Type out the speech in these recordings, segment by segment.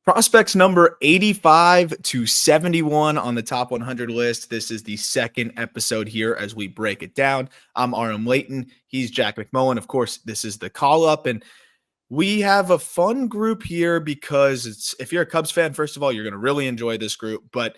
Prospects number 85 to 71 on the top 100 list. This is the second episode here as we break it down. I'm RM Layton. He's Jack McMullen. Of course, this is the call up, and we have a fun group here because if you're a Cubs fan, first of all, you're going to really enjoy this group, but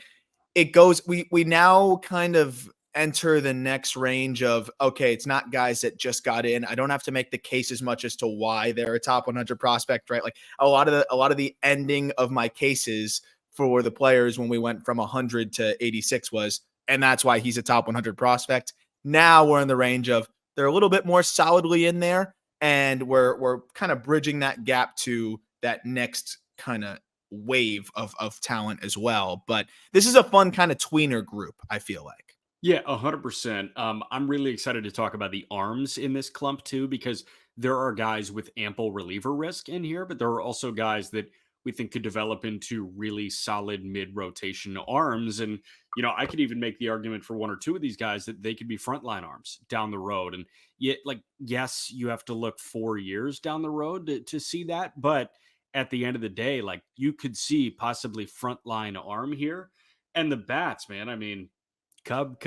it goes, we now kind of enter the next range of, okay, it's not guys that just got in. I don't have to make the case as much as to why they're a top 100 prospect, right? Like a lot of the ending of my cases for the players when we went from 100 to 86 was, and that's why he's a top 100 prospect. Now we're in the range of they're a little bit more solidly in there, and we're kind of bridging that gap to that next kind of wave of talent as well. But this is a fun kind of tweener group, I feel like. Yeah, 100%. I'm really excited to talk about the arms in this clump too, because there are guys with ample reliever risk in here, but there are also guys that we think could develop into really solid mid rotation arms. And, I could even make the argument for one or two of these guys that they could be frontline arms down the road. And yet, yes, you have to look 4 years down the road to see that. But at the end of the day, you could see possibly frontline arm here. And the bats, man, I mean, Cub,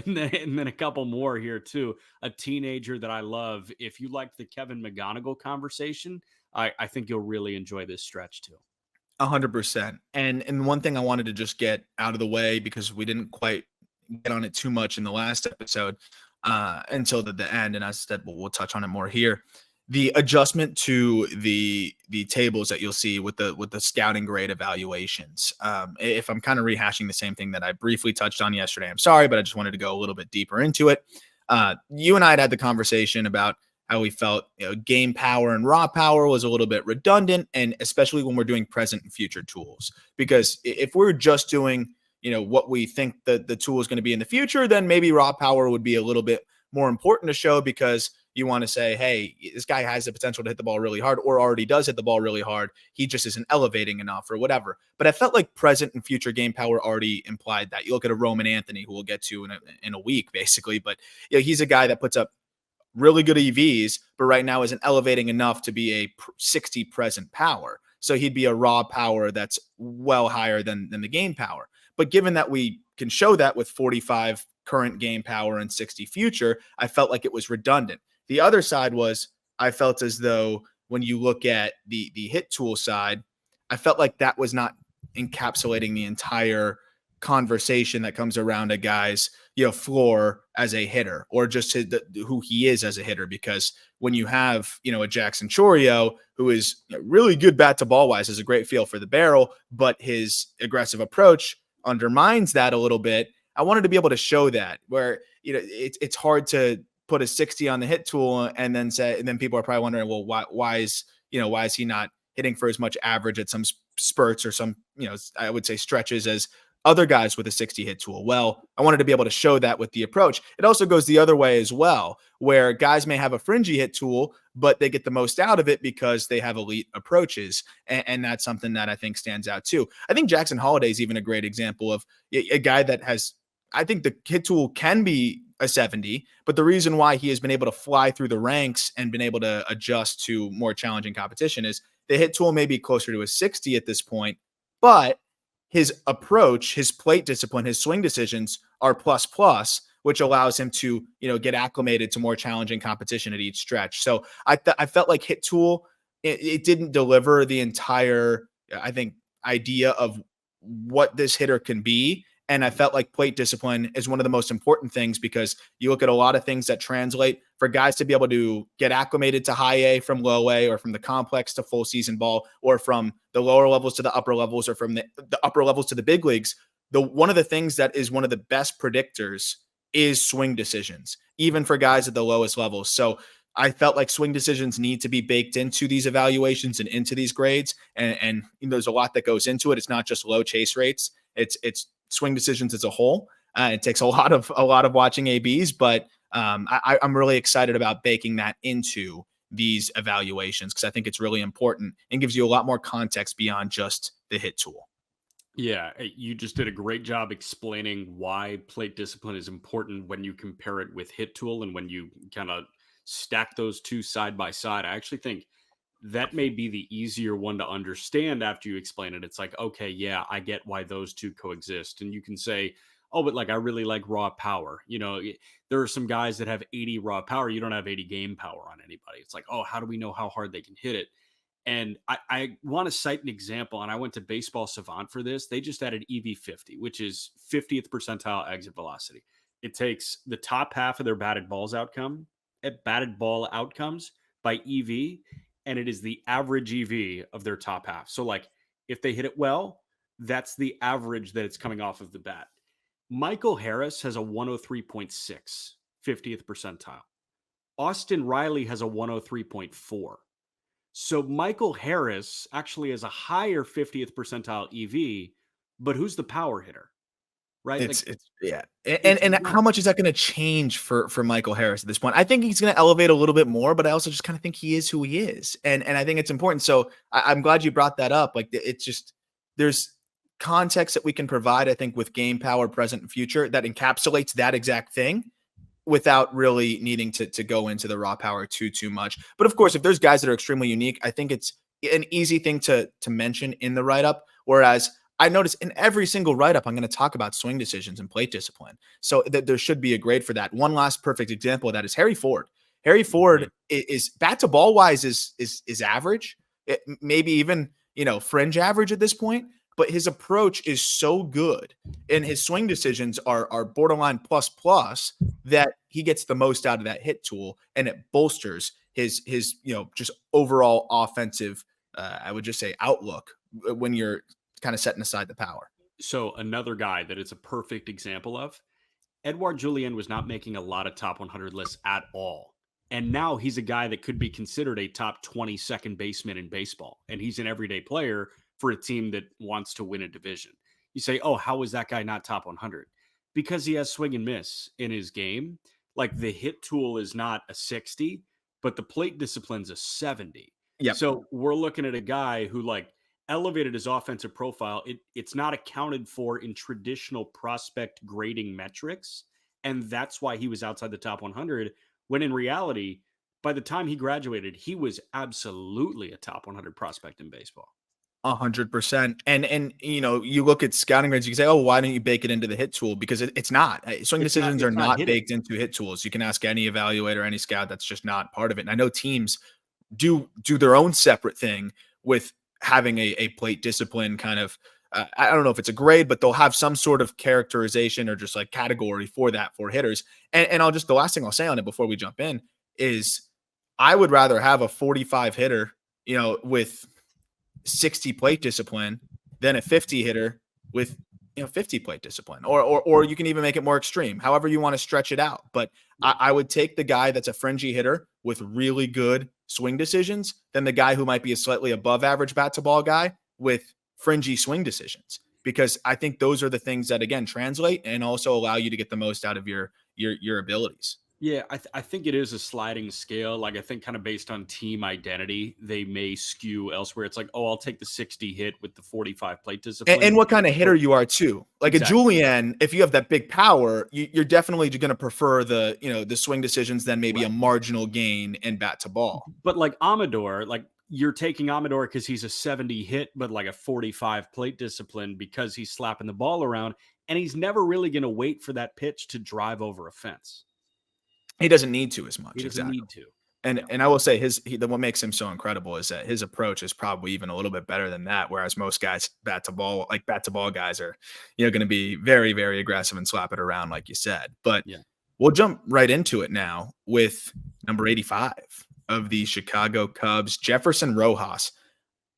and then a couple more here too. A teenager that I love. If you like the Kevin McGonigal conversation, I think you'll really enjoy this stretch too. 100%. And one thing I wanted to just get out of the way because we didn't quite get on it too much in the last episode until the end, and I said we'll touch on it more here. The adjustment to the tables that you'll see with the scouting grade evaluations. If I'm kind of rehashing the same thing that I briefly touched on yesterday, I'm sorry, but I just wanted to go a little bit deeper into it. You and I had the conversation about how we felt game power and raw power was a little bit redundant, and especially when we're doing present and future tools. Because if we're just doing what we think the tool is going to be in the future, then maybe raw power would be a little bit more important to show because you want to say, hey, this guy has the potential to hit the ball really hard or already does hit the ball really hard. He just isn't elevating enough or whatever. But I felt like present and future game power already implied that. You look at a Roman Anthony, who we'll get to in a week, basically. But he's a guy that puts up really good EVs, but right now isn't elevating enough to be a 60 present power. So he'd be a raw power that's well higher than the game power. But given that we can show that with 45 current game power and 60 future, I felt like it was redundant. The other side was I felt as though when you look at the hit tool side, I felt like that was not encapsulating the entire conversation that comes around a guy's floor as a hitter or just who he is as a hitter. Because when you have a Jackson Chourio, who is really good bat to ball wise, has a great feel for the barrel, but his aggressive approach undermines that a little bit. I wanted to be able to show that where it's hard to put a 60 on the hit tool and then people are probably wondering, well, why is he not hitting for as much average at some spurts or some I would say stretches as other guys with a 60 hit tool. Well, I wanted to be able to show that with the approach. It also goes the other way as well, where guys may have a fringy hit tool, but they get the most out of it because they have elite approaches. And that's something that I think stands out too. I think Jackson Holliday is even a great example of a guy that has, I think the hit tool can be a 70, but the reason why he has been able to fly through the ranks and been able to adjust to more challenging competition is the hit tool may be closer to a 60 at this point, but his approach, his plate discipline, his swing decisions are plus, which allows him to, get acclimated to more challenging competition at each stretch. So I felt like hit tool, it didn't deliver the entire, I think, idea of what this hitter can be. And I felt like plate discipline is one of the most important things because you look at a lot of things that translate for guys to be able to get acclimated to high A from low A or from the complex to full season ball or from the lower levels to the upper levels or from the upper levels to the big leagues. One of the things that is one of the best predictors is swing decisions, even for guys at the lowest levels. So I felt like swing decisions need to be baked into these evaluations and into these grades. And there's a lot that goes into it. It's not just low chase rates. It's swing decisions as a whole. It takes a lot of watching ABs, but I'm really excited about baking that into these evaluations because I think it's really important and gives you a lot more context beyond just the hit tool. Yeah, you just did a great job explaining why plate discipline is important when you compare it with hit tool and when you kind of stack those two side by side. I actually think that may be the easier one to understand after you explain it. It's like, okay, yeah, I get why those two coexist. And you can say, oh, but like, I really like raw power. There are some guys that have 80 raw power. You don't have 80 game power on anybody. It's like, oh, how do we know how hard they can hit it? And I want to cite an example, and I went to Baseball Savant for this. They just added EV50, which is 50th percentile exit velocity. It takes the top half of their batted ball outcomes by EV, and it is the average EV of their top half. So, like, if they hit it well, that's the average that it's coming off of the bat. Michael Harris has a 103.6, 50th percentile. Austin Riley has a 103.4. So Michael Harris actually has a higher 50th percentile EV, but who's the power hitter? Right? It's yeah. And how much is that going to change for Michael Harris at this point? I think he's going to elevate a little bit more, but I also just kind of think he is who he is. And I think it's important. So I'm glad you brought that up. Like, it's just, there's context that we can provide, I think, with game power, present and future, that encapsulates that exact thing without really needing to go into the raw power too much. But of course, if there's guys that are extremely unique, I think it's an easy thing to mention in the write-up. Whereas I notice in every single write-up, I'm going to talk about swing decisions and plate discipline. So there should be a grade for that. One last perfect example of that is Harry Ford. Harry Ford is bat to ball wise is average, maybe even, fringe average at this point. But his approach is so good and his swing decisions are borderline plus that he gets the most out of that hit tool, and it bolsters his just overall offensive, I would just say, outlook when you're kind of setting aside the power. So another guy that it's a perfect example of, Edouard Julien was not making a lot of top 100 lists at all. And now he's a guy that could be considered a top 20 second baseman in baseball. And he's an everyday player for a team that wants to win a division. You say, oh, how is that guy not top 100? Because he has swing and miss in his game. Like, the hit tool is not a 60, but the plate discipline's a 70. Yep. So we're looking at a guy who, like, elevated his offensive profile. It's not accounted for in traditional prospect grading metrics. And that's why he was outside the top 100, when in reality, by the time he graduated, he was absolutely a top 100 prospect in baseball. 100%. And you look at scouting grades, you can say, oh, why don't you bake it into the hit tool? Because it's not. Swing decisions are not baked into hit tools. You can ask any evaluator, any scout, that's just not part of it. And I know teams do their own separate thing with having a plate discipline kind of, I don't know if it's a grade, but they'll have some sort of characterization or just like category for that for hitters. And the last thing I'll say on it before we jump in is I would rather have a 45 hitter, with 60 plate discipline than a 50 hitter with 50 plate discipline, or you can even make it more extreme, however you want to stretch it out. But I would take the guy that's a fringy hitter with really good swing decisions than the guy who might be a slightly above average bat to ball guy with fringy swing decisions, because I think those are the things that, again, translate and also allow you to get the most out of your abilities. Yeah, I think it is a sliding scale. Like, I think kind of based on team identity, they may skew elsewhere. It's like, oh, I'll take the 60 hit with the 45 plate discipline. And what kind of hitter you are too. Like, exactly. A Julien, if you have that big power, you're definitely going to prefer the swing decisions than maybe a marginal gain in bat to ball. But like Amador, like, you're taking Amador because he's a 70 hit, but like a 45 plate discipline because he's slapping the ball around, and he's never really going to wait for that pitch to drive over a fence. He doesn't need to as much. He doesn't need to. And I will say what makes him so incredible is that his approach is probably even a little bit better than that. Whereas most guys bat to ball guys are, going to be very, very aggressive and slap it around, like you said. But we'll jump right into it now with number 85 of the Chicago Cubs, Jeferson Rojas.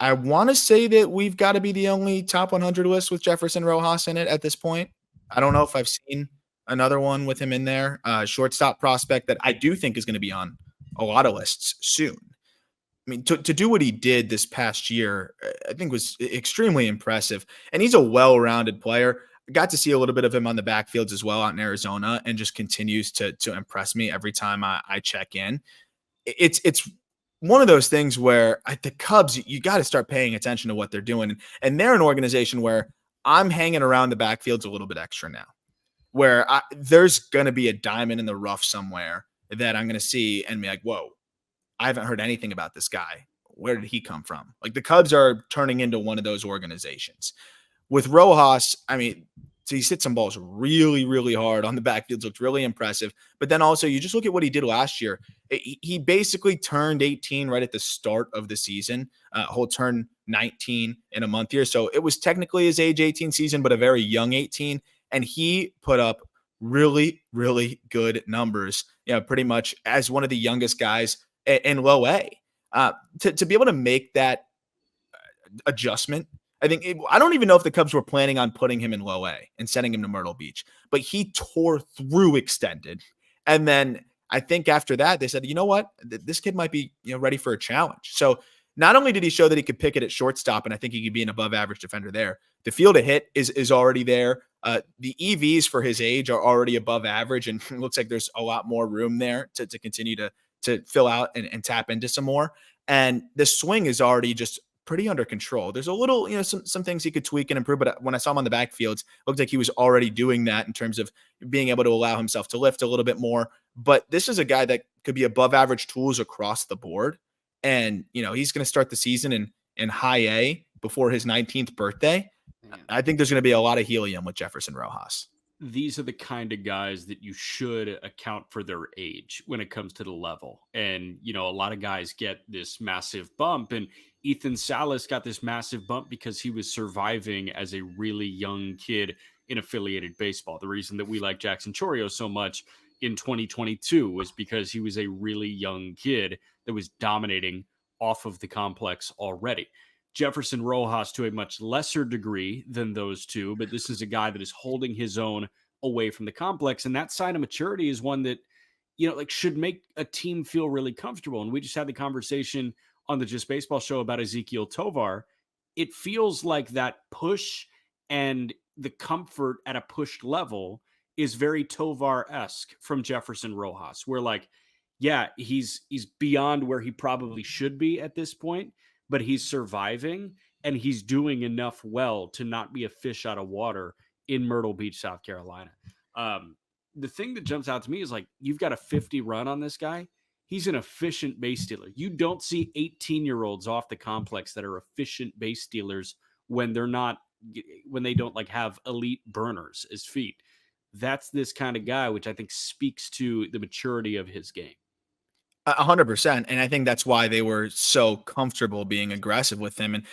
I want to say that we've got to be the only top 100 list with Jeferson Rojas in it at this point. I don't know if I've seen another one with him in there, shortstop prospect that I do think is going to be on a lot of lists soon. I mean, to do what he did this past year, I think was extremely impressive. And he's a well-rounded player. I got to see a little bit of him on the backfields as well out in Arizona, and just continues to impress me every time I check in. It's one of those things where the Cubs, you got to start paying attention to what they're doing. And they're an organization where I'm hanging around the backfields a little bit extra now, where there's going to be a diamond in the rough somewhere that I'm going to see and be like, whoa, I haven't heard anything about this guy. where did he come from? Like the Cubs are turning into one of those organizations. With Rojas, I mean, so he hit some balls really, really hard on the backfield. Looked really impressive. But then also, you just look at what he did last year. He basically turned 18 right at the start of the season. He'll turn 19 in a month here. So it was technically his age 18 season, but a very young 18. And he put up really, really good numbers, pretty much as one of the youngest guys in low A. To be able to make that adjustment, I don't even know if the Cubs were planning on putting him in low A and sending him to Myrtle Beach, but he tore through extended. And then I think after that, they said, you know what, this kid might be ready for a challenge. So not only did he show that he could pick it at shortstop, and I think he could be an above average defender there, the field of hit is already there. The EVs for his age are already above average, and it looks like there's a lot more room there to continue to fill out and tap into some more. And the swing is already just pretty under control. There's a little, some things he could tweak and improve, but when I saw him on the backfields, it looked like he was already doing that in terms of being able to allow himself to lift a little bit more. But this is a guy that could be above average tools across the board. And, he's going to start the season in high A before his 19th birthday. I think there's going to be a lot of helium with Jeferson Rojas. These are the kind of guys that you should account for their age when it comes to the level. And, a lot of guys get this massive bump, and Ethan Salas got this massive bump because he was surviving as a really young kid in affiliated baseball. The reason that we like Jackson Chourio so much in 2022 was because he was a really young kid that was dominating off of the complex already. Jeferson Rojas to a much lesser degree than those two, but this is a guy that is holding his own away from the complex. And that sign of maturity is one that, should make a team feel really comfortable. And we just had the conversation on the Just Baseball show about Ezequiel Tovar. It feels like that push and the comfort at a pushed level is very Tovar-esque from Jeferson Rojas, where he's beyond where he probably should be at this point, but he's surviving and he's doing enough well to not be a fish out of water in Myrtle Beach, South Carolina. The thing that jumps out to me is you've got a 50 run on this guy. He's an efficient base stealer. You don't see 18-year-olds off the complex that are efficient base stealers when they don't have elite burners as feet. That's this kind of guy, which I think speaks to the maturity of his game. 100%. And I think that's why they were so comfortable being aggressive with him, and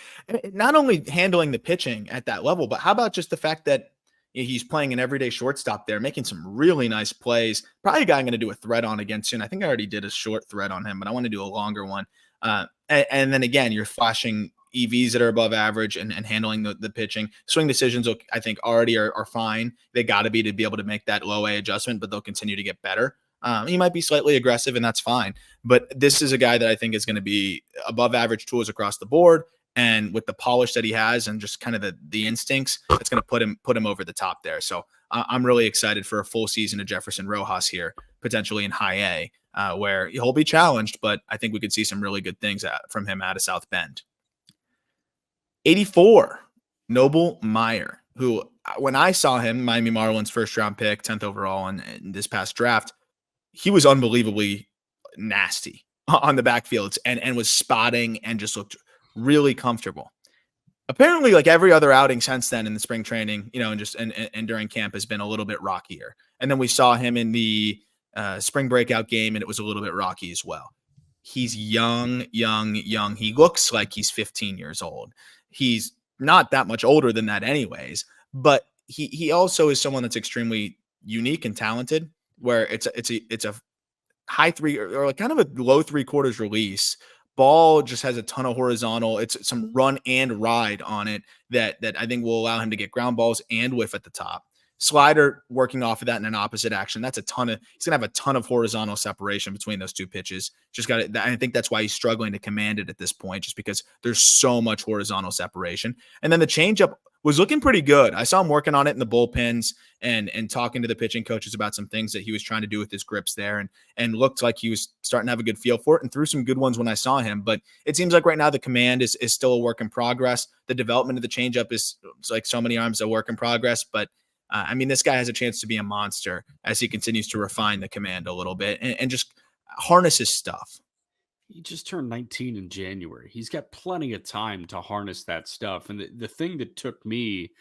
not only handling the pitching at that level, but how about just the fact that he's playing an everyday shortstop there, making some really nice plays. Probably a guy I'm going to do a thread on again soon. I think I already did a short thread on him, but I want to do a longer one. And then again, you're flashing EVs that are above average and handling the pitching. Swing decisions, I think, already are fine. They got to be able to make that low A adjustment, but they'll continue to get better. He might be slightly aggressive, and that's fine. But this is a guy that I think is going to be above average tools across the board. And with the polish that he has and just kind of the instincts, it's going to put him over the top there. So I'm really excited for a full season of Jeferson Rojas here, potentially in high A, where he'll be challenged, but I think we could see some really good things from him out of South Bend. 84, Noble Meyer, who when I saw him, Miami Marlins first round pick, 10th overall in this past draft, he was unbelievably nasty on the backfields and was spotting and just looked really comfortable. Apparently, every other outing since then in the spring training, and during camp has been a little bit rockier. And then we saw him in the spring breakout game, and it was a little bit rocky as well. He's young. He looks like he's 15 years old. He's not that much older than that anyways, but he also is someone that's extremely unique and talented, where it's a high three or kind of a low 3/4 release. Ball just has a ton of horizontal. It's some run and ride on it that I think will allow him to get ground balls and whiff at the top. Slider working off of that in an opposite action. He's going to have a ton of horizontal separation between those two pitches. I think that's why he's struggling to command it at this point, just because there's so much horizontal separation. And then the changeup was looking pretty good. I saw him working on it in the bullpens and talking to the pitching coaches about some things that he was trying to do with his grips there, and looked like he was starting to have a good feel for it and threw some good ones when I saw him. But it seems like right now the command is still a work in progress. The development of the changeup is like so many arms, a work in progress. But this guy has a chance to be a monster as he continues to refine the command a little bit and just harness his stuff. He just turned 19 in January. He's got plenty of time to harness that stuff. And the thing that took me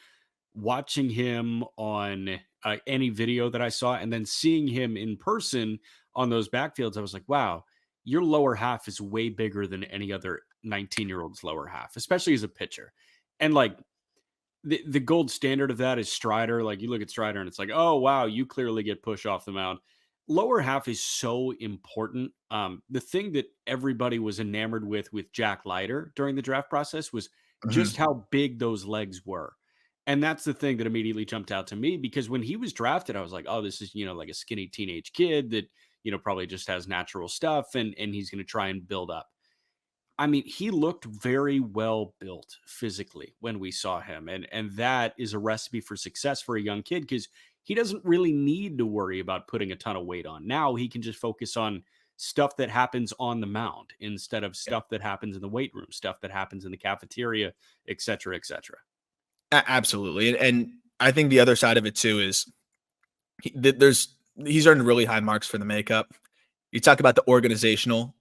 watching him on any video that I saw and then seeing him in person on those backfields, I was like, wow, your lower half is way bigger than any other 19-year-old's lower half, especially as a pitcher. And like the gold standard of that is Strider. Like you look at Strider and it's like, oh, wow, you clearly get push off the mound. Lower half is so important. The thing that everybody was enamored with Jack Leiter during the draft process was Mhm. just how big those legs were. And that's the thing that immediately jumped out to me because when he was drafted, I was like, oh, this is, like a skinny teenage kid that, probably just has natural stuff and he's going to try and build up. I mean, he looked very well built physically when we saw him. And that is a recipe for success for a young kid because he doesn't really need to worry about putting a ton of weight on. Now he can just focus on stuff that happens on the mound instead of Yeah. stuff that happens in the weight room, stuff that happens in the cafeteria, et cetera, et cetera. Absolutely. And I think the other side of it too is he's earned really high marks for the makeup. You talk about the organizational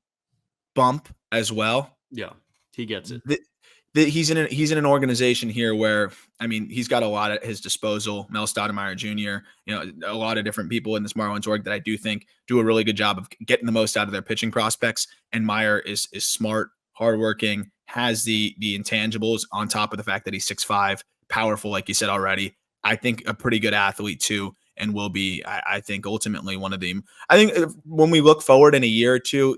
bump as well. Yeah, he gets it. He's in an organization here where, I mean, he's got a lot at his disposal. Mel Stoudemire Jr., a lot of different people in this Marlins org that I do think do a really good job of getting the most out of their pitching prospects. And Meyer is smart, hardworking, has the intangibles on top of the fact that he's 6'5", powerful, like you said already. I think a pretty good athlete too, and will be, I think, ultimately one of them. I think when we look forward in a year or two,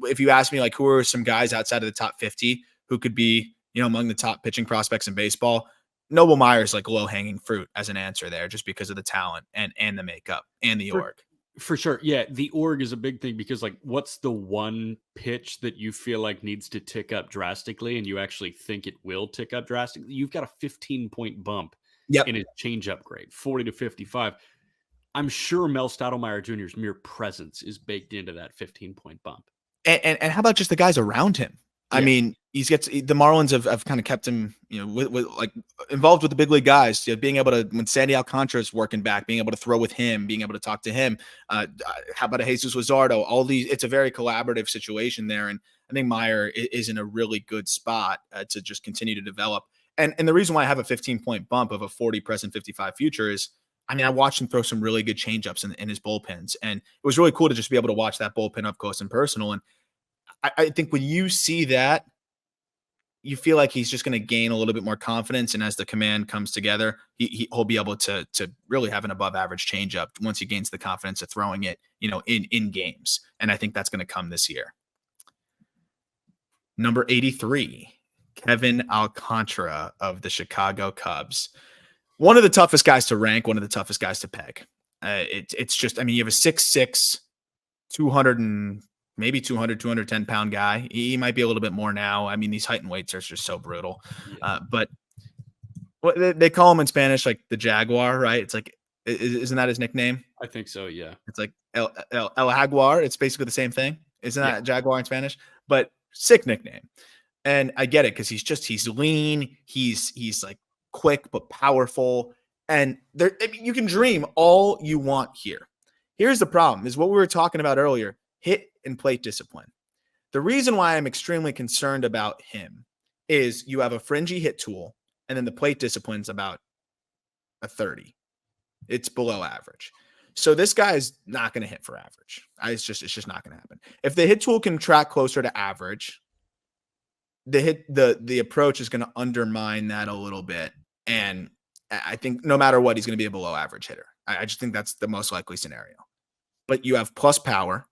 if you ask me, like, who are some guys outside of the top 50 who could be, among the top pitching prospects in baseball, Noble Meyer's like low hanging fruit as an answer there, just because of the talent and the makeup and the For org. for sure. Yeah, the org is a big thing because like what's the one pitch that you feel like needs to tick up drastically and you actually think it will tick up drastically? You've got a 15-point bump Yep. in his change upgrade, 40 to 55. I'm sure Mel Stottlemyre Jr.'s mere presence is baked into that 15-point bump. And how about just the guys around him? I Yeah. mean, the Marlins have kind of kept him, with like involved with the big league guys. Being able to, when Sandy Alcantara is working back, being able to throw with him, being able to talk to him. How about a Jesus Luzardo? All these, it's a very collaborative situation there, and I think Meyer is in a really good spot to just continue to develop. And the reason why I have a 15-point bump of a 40 present, 55 future is, I mean, I watched him throw some really good changeups in his bullpens, and it was really cool to just be able to watch that bullpen up close and personal. And I think when you see that, you feel like he's just going to gain a little bit more confidence, and as the command comes together, he'll be able to really have an above average changeup once he gains the confidence of throwing it, in games. And I think that's going to come this year. Number 83, Kevin Alcantara of the Chicago Cubs. One of the toughest guys to rank, one of the toughest guys to peg. It's just, I mean, you have a 6'6", 200 and maybe 210 pound guy. He might be a little bit more now. I mean, these height and weights are just so brutal. Yeah. But what they call him in Spanish, like the Jaguar, right? It's like, isn't that his nickname? I think so, yeah. It's like El Jaguar. It's basically the same thing. Isn't that Yeah. Jaguar in Spanish? But sick nickname. And I get it because he's lean. He's like quick but powerful. And there, I mean, you can dream all you want here. Here's the problem: is what we were talking about earlier: hit and plate discipline. The reason why I'm extremely concerned about him is you have a fringy hit tool, and then the plate discipline's about a 30. It's below average. So this guy's not going to hit for average. It's just not going to happen. If the hit tool can track closer to average, the approach is going to undermine that a little bit. And I think no matter what, he's going to be a below average hitter. I just think that's the most likely scenario. But you have plus power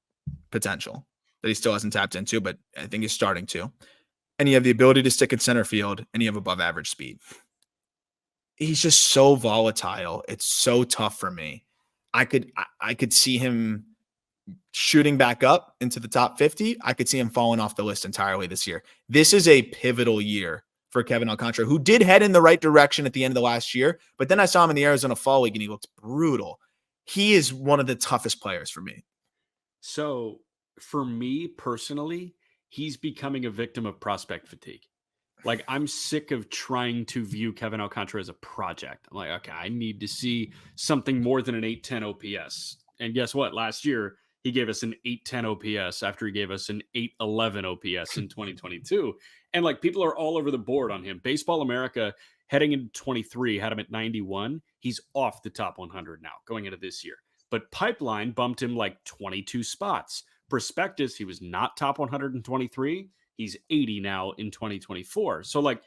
potential that he still hasn't tapped into, but I think he's starting to. And you have the ability to stick in center field, and you have above average speed. He's just so volatile. It's so tough for me. I could see him shooting back up into the top 50. I could see him falling off the list entirely this year. This is a pivotal year for Kevin Alcantara, who did head in the right direction at the end of the last year, but then I saw him in the Arizona Fall League and he looked brutal. He is one of the toughest players for me. So for me personally, he's becoming a victim of prospect fatigue. Like, I'm sick of trying to view Kevin Alcantara as a project. I'm like, okay, I need to see something more than an 810 OPS. And guess what? Last year, he gave us an 810 OPS after he gave us an 811 OPS in 2022. And like people are all over the board on him. Baseball America heading into 23 had him at 91. He's off the top 100 now going into this year. But Pipeline bumped him like 22 spots. Prospectus, he was not top 123. He's 80 now in 2024. So like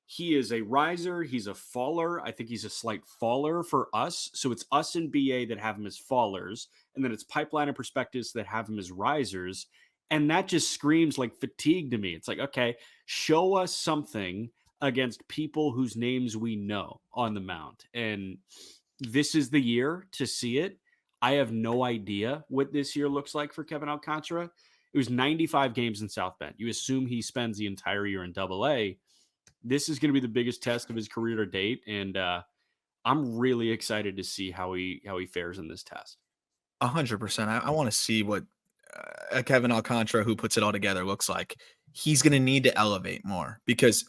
he is a riser. He's a faller. I think he's a slight faller for us. So it's us and BA that have him as fallers. And then it's Pipeline and Prospectus that have him as risers. And that just screams like fatigue to me. It's like, okay, show us something against people whose names we know on the mound. And this is the year to see it. I have no idea what this year looks like for Kevin Alcantara. It was 95 games in South Bend. You assume he spends the entire year in Double-A. This is going to be the biggest test of his career to date, and I'm really excited to see how he fares in this test. 100%. I want to see what a Kevin Alcantara who puts it all together looks like. He's going to need to elevate more because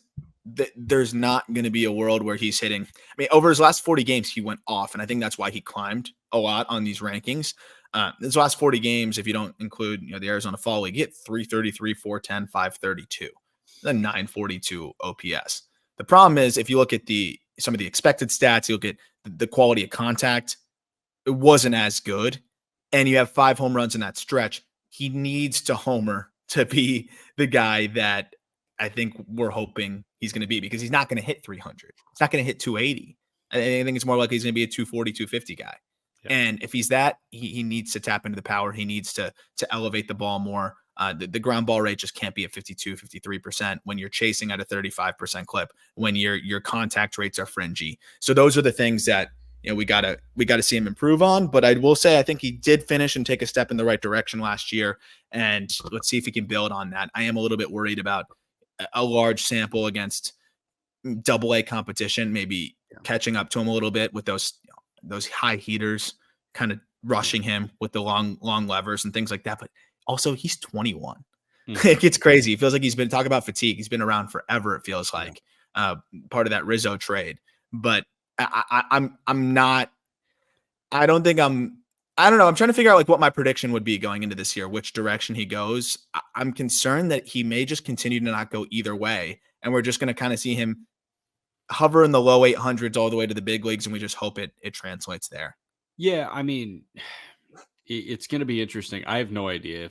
there's not going to be a world where he's hitting. I mean, over his last 40 games, he went off, and I think that's why he climbed a lot on these rankings. His last 40 games, if you don't include the Arizona Fall League, he hit 333, 410, 532, then 942 OPS. The problem is if you look at some of the expected stats, you look at the quality of contact, it wasn't as good. And you have 5 home runs in that stretch. He needs to homer to be the guy that I think we're hoping he's going to be, because he's not going to hit 300. He's not going to hit 280. I think it's more likely he's going to be a 240, 250 guy. Yeah. And if he's that, he needs to tap into the power. He needs to elevate the ball more. The ground ball rate just can't be at 52, 53% when you're chasing at a 35% clip, when your contact rates are fringy. So those are the things that we gotta see him improve on. But I will say I think he did finish and take a step in the right direction last year. And let's see if he can build on that. I am a little bit worried about a large sample against Double-A competition, maybe catching up to him a little bit with those high heaters, kind of rushing him with the long levers and things like that. But also he's 21. It gets crazy. It feels like he's been talking about fatigue. He's been around forever. It feels like part of that Rizzo trade, but I'm not, I don't know. I'm trying to figure out like what my prediction would be going into this year, which direction he goes. I'm concerned that he may just continue to not go either way. And we're just going to kind of see him hover in the low 800s all the way to the big leagues. And we just hope it translates there. Yeah. I mean, it's going to be interesting. I have no idea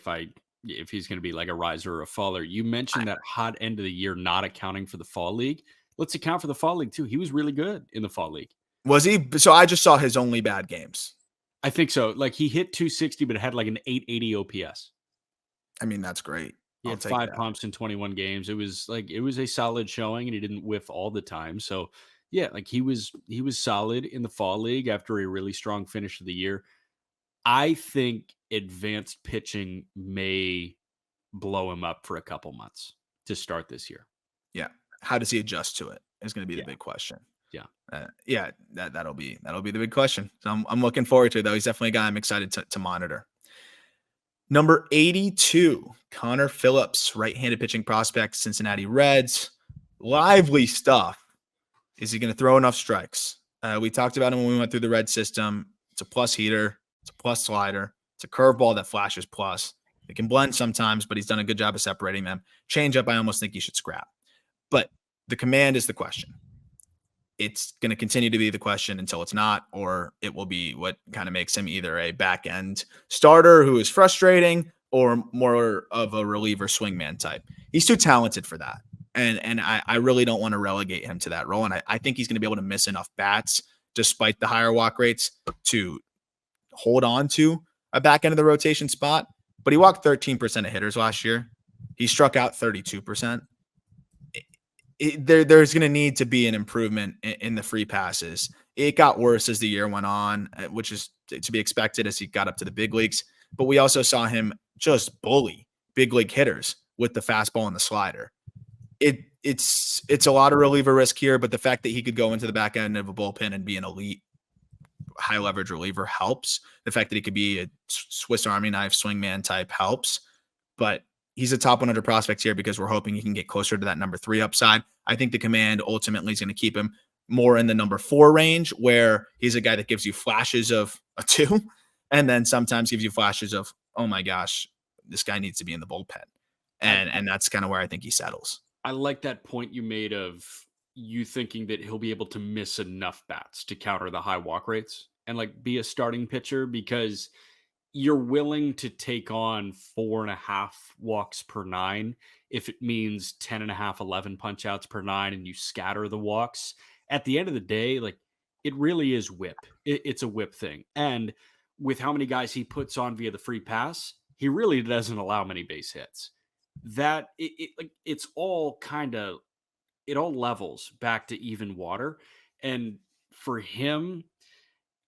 if he's going to be like a riser or a faller. You mentioned that hot end of the year, not accounting for the fall league. Let's account for the fall league too. He was really good in the fall league. Was he? So I just saw his only bad games. I think so. Like he hit 260, but it had like an 880 OPS. I mean, that's great. He had 5 pumps in 21 games. It was a solid showing, and he didn't whiff all the time. So yeah, like he was solid in the fall league after a really strong finish of the year. I think advanced pitching may blow him up for a couple months to start this year. Yeah. How does he adjust to it is going to be the big question. Yeah. That'll be the big question. So I'm looking forward to it, though. He's definitely a guy I'm excited to monitor. Number 82, Connor Phillips, right-handed pitching prospect, Cincinnati Reds. Lively stuff. Is he going to throw enough strikes? We talked about him when we went through the Red system. It's a plus heater. It's a plus slider. It's a curveball that flashes plus. It can blend sometimes, but he's done a good job of separating them. Changeup, I almost think he should scrap. But the command is the question. It's going to continue to be the question until it's not, or it will be what kind of makes him either a back end starter who is frustrating or more of a reliever swingman type. He's too talented for that. And I really don't want to relegate him to that role. And I think he's going to be able to miss enough bats despite the higher walk rates to hold on to a back end of the rotation spot. But he walked 13% of hitters last year. He struck out 32%. There's going to need to be an improvement in the free passes. It got worse as the year went on, which is to be expected as he got up to the big leagues. But we also saw him just bully big league hitters with the fastball and the slider. It's a lot of reliever risk here, but the fact that he could go into the back end of a bullpen and be an elite high leverage reliever helps. The fact that he could be a Swiss Army knife swingman type helps. But he's a top 100 prospect here because we're hoping he can get closer to that number 3 upside. I think the command ultimately is going to keep him more in the number 4 range, where he's a guy that gives you flashes of a 2 and then sometimes gives you flashes of oh my gosh, this guy needs to be in the bullpen. I And that's kind of where I think he settles. I like that point you made of you thinking that he'll be able to miss enough bats to counter the high walk rates and like be a starting pitcher, because you're willing to take on 4.5 walks per nine if it means 10.5, 11 punch outs per nine, and you scatter the walks. At the end of the day, like, it really is whip. It's a whip thing. And with how many guys he puts on via the free pass, he really doesn't allow many base hits. That like, it's all kind of, it all levels back to even water. And for him,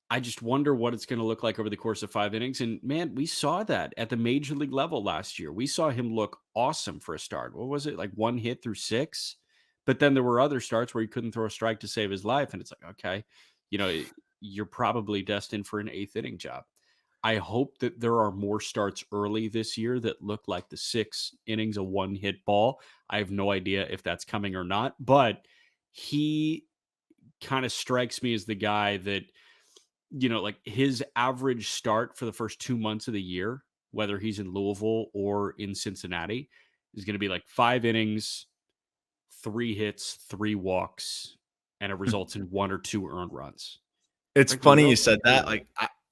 I just wonder what it's going to look like over the course of 5 innings. And man, we saw that at the major league level last year. We saw him look awesome for a start. What was it, like 1 hit through 6? But then there were other starts where he couldn't throw a strike to save his life. And it's like, okay, you're probably destined for an 8th inning job. I hope that there are more starts early this year that look like the 6 innings, a 1-hit ball. I have no idea if that's coming or not, but he kind of strikes me as the guy that, like his average start for the first 2 months of the year, whether he's in Louisville or in Cincinnati, is going to be like 5 innings, 3 hits, 3 walks, and it results in 1 or 2 earned runs. It's Like funny you said that. Like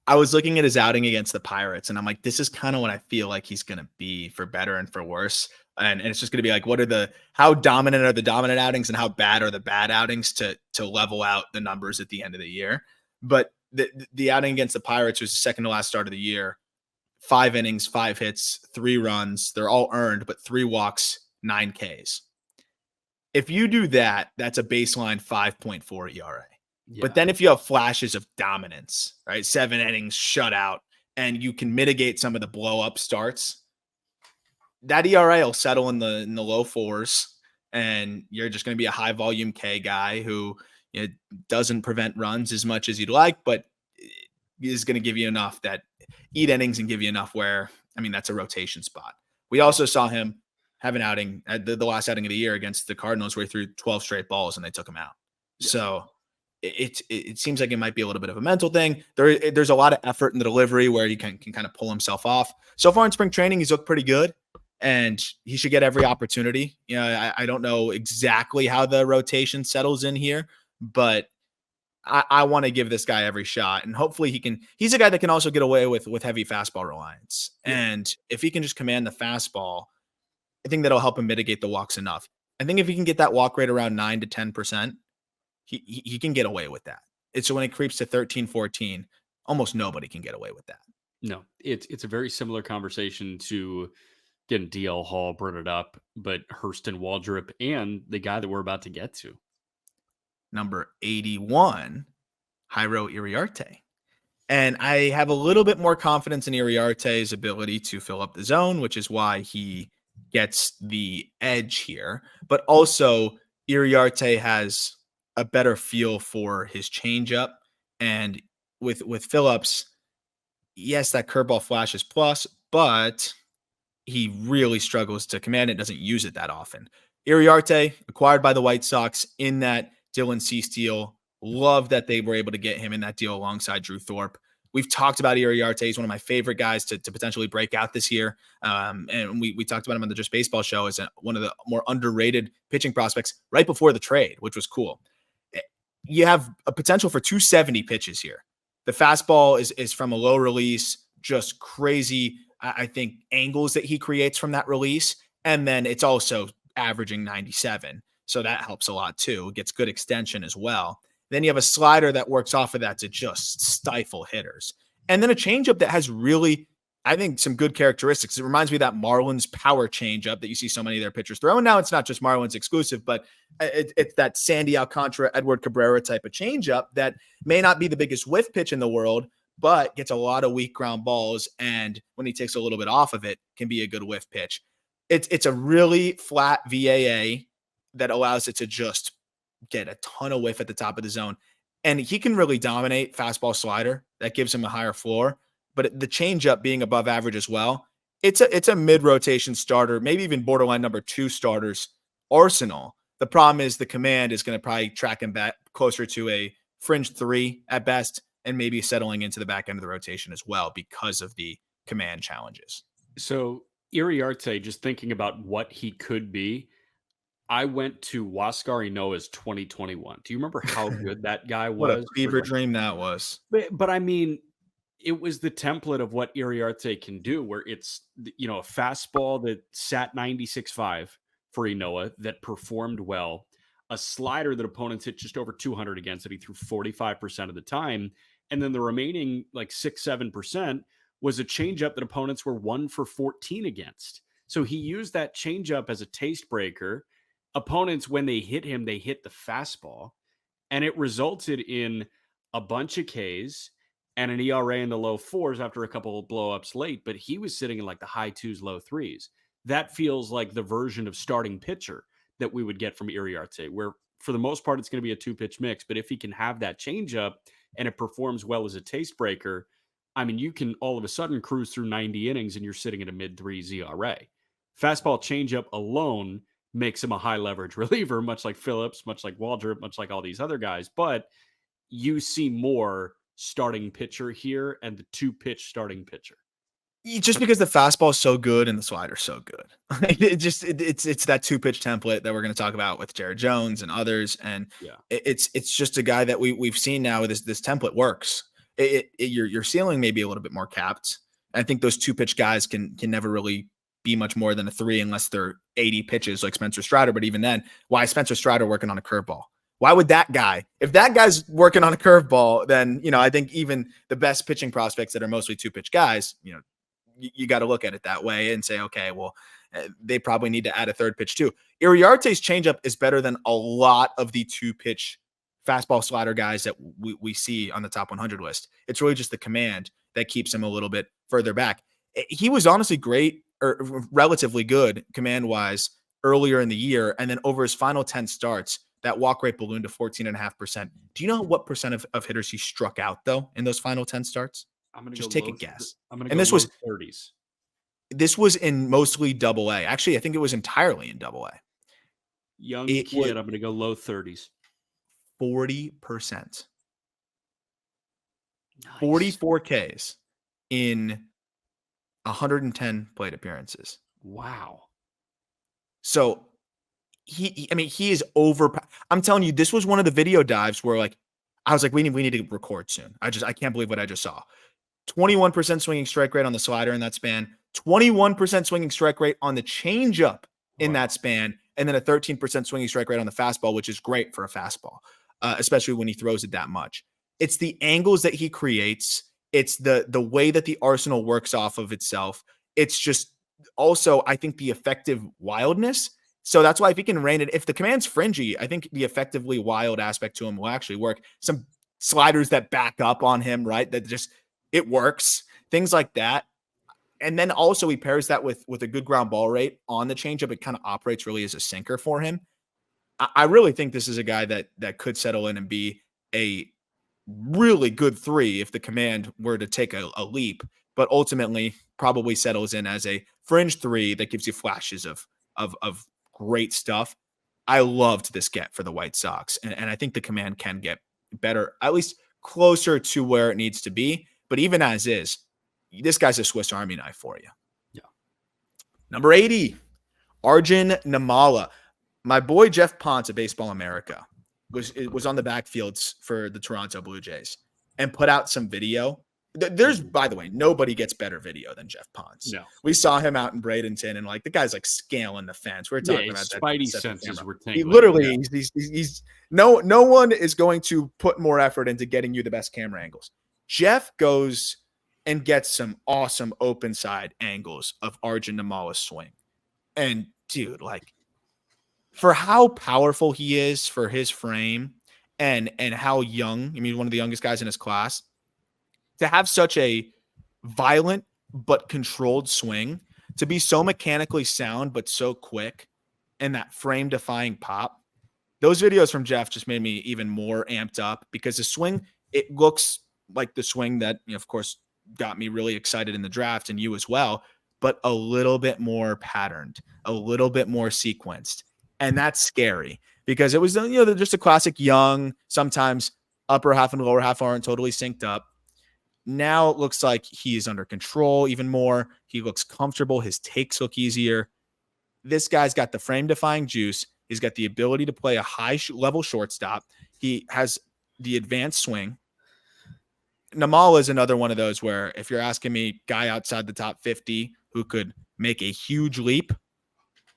I was looking at his outing against the Pirates, and I'm like, this is kind of what I feel like he's going to be, for better and for worse. And it's just going to be like, how dominant are the dominant outings and how bad are the bad outings to level out the numbers at the end of the year. But the outing against the Pirates was the second to last start of the year. 5 innings, 5 hits, 3 runs. They're all earned, but 3 walks, 9 Ks. If you do that, that's a baseline 5.4 ERA. Yeah. But then if you have flashes of dominance, right, 7 innings shutout, and you can mitigate some of the blow up starts, that ERA will settle in the low 4s, and you're just going to be a high volume K guy who doesn't prevent runs as much as you'd like, but is going to give you enough that eat innings and give you enough where, that's a rotation spot. We also saw him have an outing at the last outing of the year against the Cardinals where he threw 12 straight balls and they took him out. Yeah. So it seems like it might be a little bit of a mental thing. There's a lot of effort in the delivery where he can kind of pull himself off. So far in spring training, he's looked pretty good, and he should get every opportunity. I don't know exactly how the rotation settles in here, but I want to give this guy every shot, and hopefully he's a guy that can also get away with heavy fastball reliance. Yeah. And if he can just command the fastball, I think that'll help him mitigate the walks enough. I think if he can get that walk rate around 9 to 10%, he can get away with that. So when it creeps to 13, 14, almost nobody can get away with that. No, it's a very similar conversation to, again, DL Hall brought it up, but Hurston Waldrop and the guy that we're about to get to. Number 81, Jairo Iriarte. And I have a little bit more confidence in Iriarte's ability to fill up the zone, which is why he gets the edge here. But also, Iriarte has a better feel for his changeup. And with Phillips, yes, that curveball flashes plus, but he really struggles to command it, doesn't use it that often. Iriarte, acquired by the White Sox in that Dylan Cease deal. Love that they were able to get him in that deal alongside Drew Thorpe. We've talked about Iriarte. He's one of my favorite guys to potentially break out this year. And we talked about him on the Just Baseball show as one of the more underrated pitching prospects right before the trade, which was cool. You have a potential for 270 pitches here. The fastball is from a low release, just crazy, I think, angles that he creates from that release. And then it's also averaging 97. So that helps a lot too. It gets good extension as well. Then you have a slider that works off of that to just stifle hitters. And then a changeup that has really, I think, some good characteristics. It reminds me of that Marlins power changeup that you see so many of their pitchers throw. And now it's not just Marlins exclusive, but it's that Sandy Alcantara, Edward Cabrera type of changeup that may not be the biggest whiff pitch in the world, but gets a lot of weak ground balls. And when he takes a little bit off of it, can be a good whiff pitch. It's a really flat VAA that allows it to just get a ton of whiff at the top of the zone. And he can really dominate fastball slider. That gives him a higher floor. But the changeup being above average as well, it's a mid-rotation starter, maybe even borderline number 2 starters arsenal. The problem is the command is going to probably track him back closer to a fringe 3 at best, and maybe settling into the back end of the rotation as well because of the command challenges. So Iriarte, just thinking about what he could be, I went to Waskari Noah's 2021. Do you remember how good that guy What a was? For fever like, dream that was. but I mean, it was the template of what Iriarte can do, where it's a fastball that sat 96.5 for Inoa that performed well, a slider that opponents hit just over 200 against that he threw 45% of the time, and then the remaining like 6-7% was a changeup that opponents were 1 for 14 against. So he used that changeup as a taste breaker. Opponents, when they hit him, they hit the fastball, and it resulted in a bunch of Ks and an ERA in the low fours after a couple of blow-ups late, but he was sitting in like the high twos, low threes. That feels like the version of starting pitcher that we would get from Iriarte, where for the most part, it's going to be a 2-pitch mix. But if he can have that changeup and it performs well as a taste breaker, I mean, you can all of a sudden cruise through 90 innings and you're sitting at a mid-threes ERA. Fastball changeup alone makes him a high leverage reliever, much like Phillips, much like Waldrop, much like all these other guys. But you see more starting pitcher here and the 2-pitch starting pitcher. Just because the fastball is so good and the slider's so good. It's that 2-pitch template that we're going to talk about with Jared Jones and others. And Yeah, it's just a guy that we've seen now. This template works. Your ceiling may be a little bit more capped. I think those 2-pitch guys can never really be much more than a 3 unless they're 80 pitches like Spencer Strider. But even then, why is Spencer Strider working on a curveball? Why would that guy, if that guy's working on a curveball, then, I think even the best pitching prospects that are mostly 2-pitch guys, you got to look at it that way and say, okay, well, they probably need to add a 3rd pitch too. Iriarte's changeup is better than a lot of the 2-pitch fastball slider guys that we see on the top 100 list. It's really just the command that keeps him a little bit further back. He was honestly great, or relatively good command wise earlier in the year. And then over his final 10 starts, that walk rate ballooned to 14.5%. Do you know what percent of hitters he struck out though in those final 10 starts? I'm going to just go take a guess. I'm going to and go this was 30s. This was in mostly Double A. Actually, I think it was entirely in Double A. Young kid, I'm going to go low 30s. 40%. Nice. 44 Ks in 110 plate appearances. Wow. So he is over. I'm telling you, this was one of the video dives where I was like, we need to record soon. I can't believe what I just saw. 21% swinging strike rate on the slider in that span, 21% swinging strike rate on the changeup in that span, and then a 13% swinging strike rate on the fastball, which is great for a fastball, especially when he throws it that much. It's the angles that he creates. It's the way that the arsenal works off of itself. It's just also, I think, the effective wildness. So that's why if he can rein it, if the command's fringy, I think the effectively wild aspect to him will actually work. Some sliders that back up on him, right? That just, it works. Things like that. And then also he pairs that with a good ground ball rate on the changeup. It kind of operates really as a sinker for him. I really think this is a guy that could settle in and be a really good 3 if the command were to take a leap, but ultimately probably settles in as a fringe 3 that gives you flashes of great stuff. I loved this get for the White Sox, and I think the command can get better, at least closer to where it needs to be. But even as is, this guy's a Swiss Army knife for you. Yeah. Number 80, Arjun Nimmala. My boy Jeff Ponce of Baseball America was on the backfields for the Toronto Blue Jays and put out some video. There's, by the way, nobody gets better video than Jeff Ponce. No. We saw him out in Bradenton, and the guy's scaling the fence. We're talking about that. Spidey senses were tingling. He literally, he's no one is going to put more effort into getting you the best camera angles. Jeff goes and gets some awesome open side angles of Arjun Nimmala's swing. And dude, for how powerful he is for his frame and how young, one of the youngest guys in his class, to have such a violent but controlled swing, to be so mechanically sound but so quick, and that frame defying pop. Those videos from Jeff just made me even more amped up because the swing, it looks like the swing that, of course, got me really excited in the draft, and you as well, but a little bit more patterned, a little bit more sequenced. And that's scary because it was, just a classic young, sometimes upper half and lower half aren't totally synced up. Now it looks like he is under control even more. He looks comfortable. His takes look easier. This guy's got the frame-defying juice. He's got the ability to play a high-level shortstop. He has the advanced swing. Nimmala is another one of those where if you're asking me, guy outside the top 50 who could make a huge leap,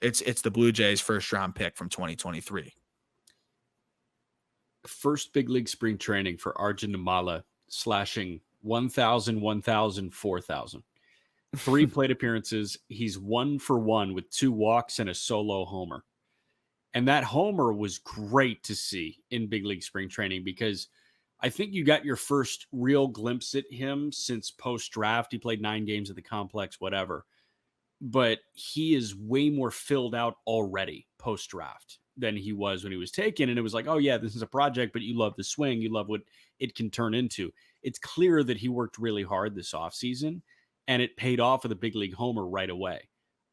it's the Blue Jays' first-round pick from 2023. First big league spring training for Arjun Nimmala, slashing 1,000, 1,000, 4,000. 3 plate appearances. He's 1 for 1 with 2 walks and a solo homer. And that homer was great to see in big league spring training because I think you got your first real glimpse at him since post-draft. He played 9 games at the complex, whatever. But he is way more filled out already post-draft than he was when he was taken. And it was like, oh, yeah, this is a project, but you love the swing. You love what it can turn into. It's clear that he worked really hard this offseason, and it paid off with a big league homer right away.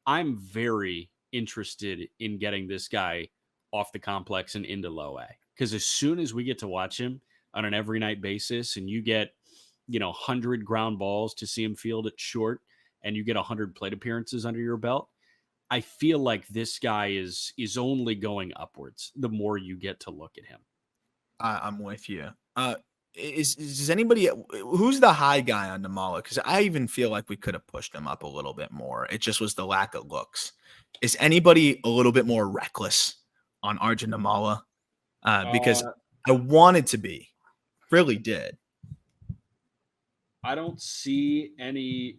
I'm very interested in getting this guy off the complex and into low A, because as soon as we get to watch him on an every night basis and you get, 100 ground balls to see him field at short and you get 100 plate appearances under your belt, I feel like this guy is only going upwards the more you get to look at him. I'm with you. Is anybody, who's the high guy on Nimmala? Because I even feel like we could have pushed him up a little bit more. It just was the lack of looks. Is anybody a little bit more reckless on Arjun Nimmala? Because I wanted to be, really did. I don't see anybody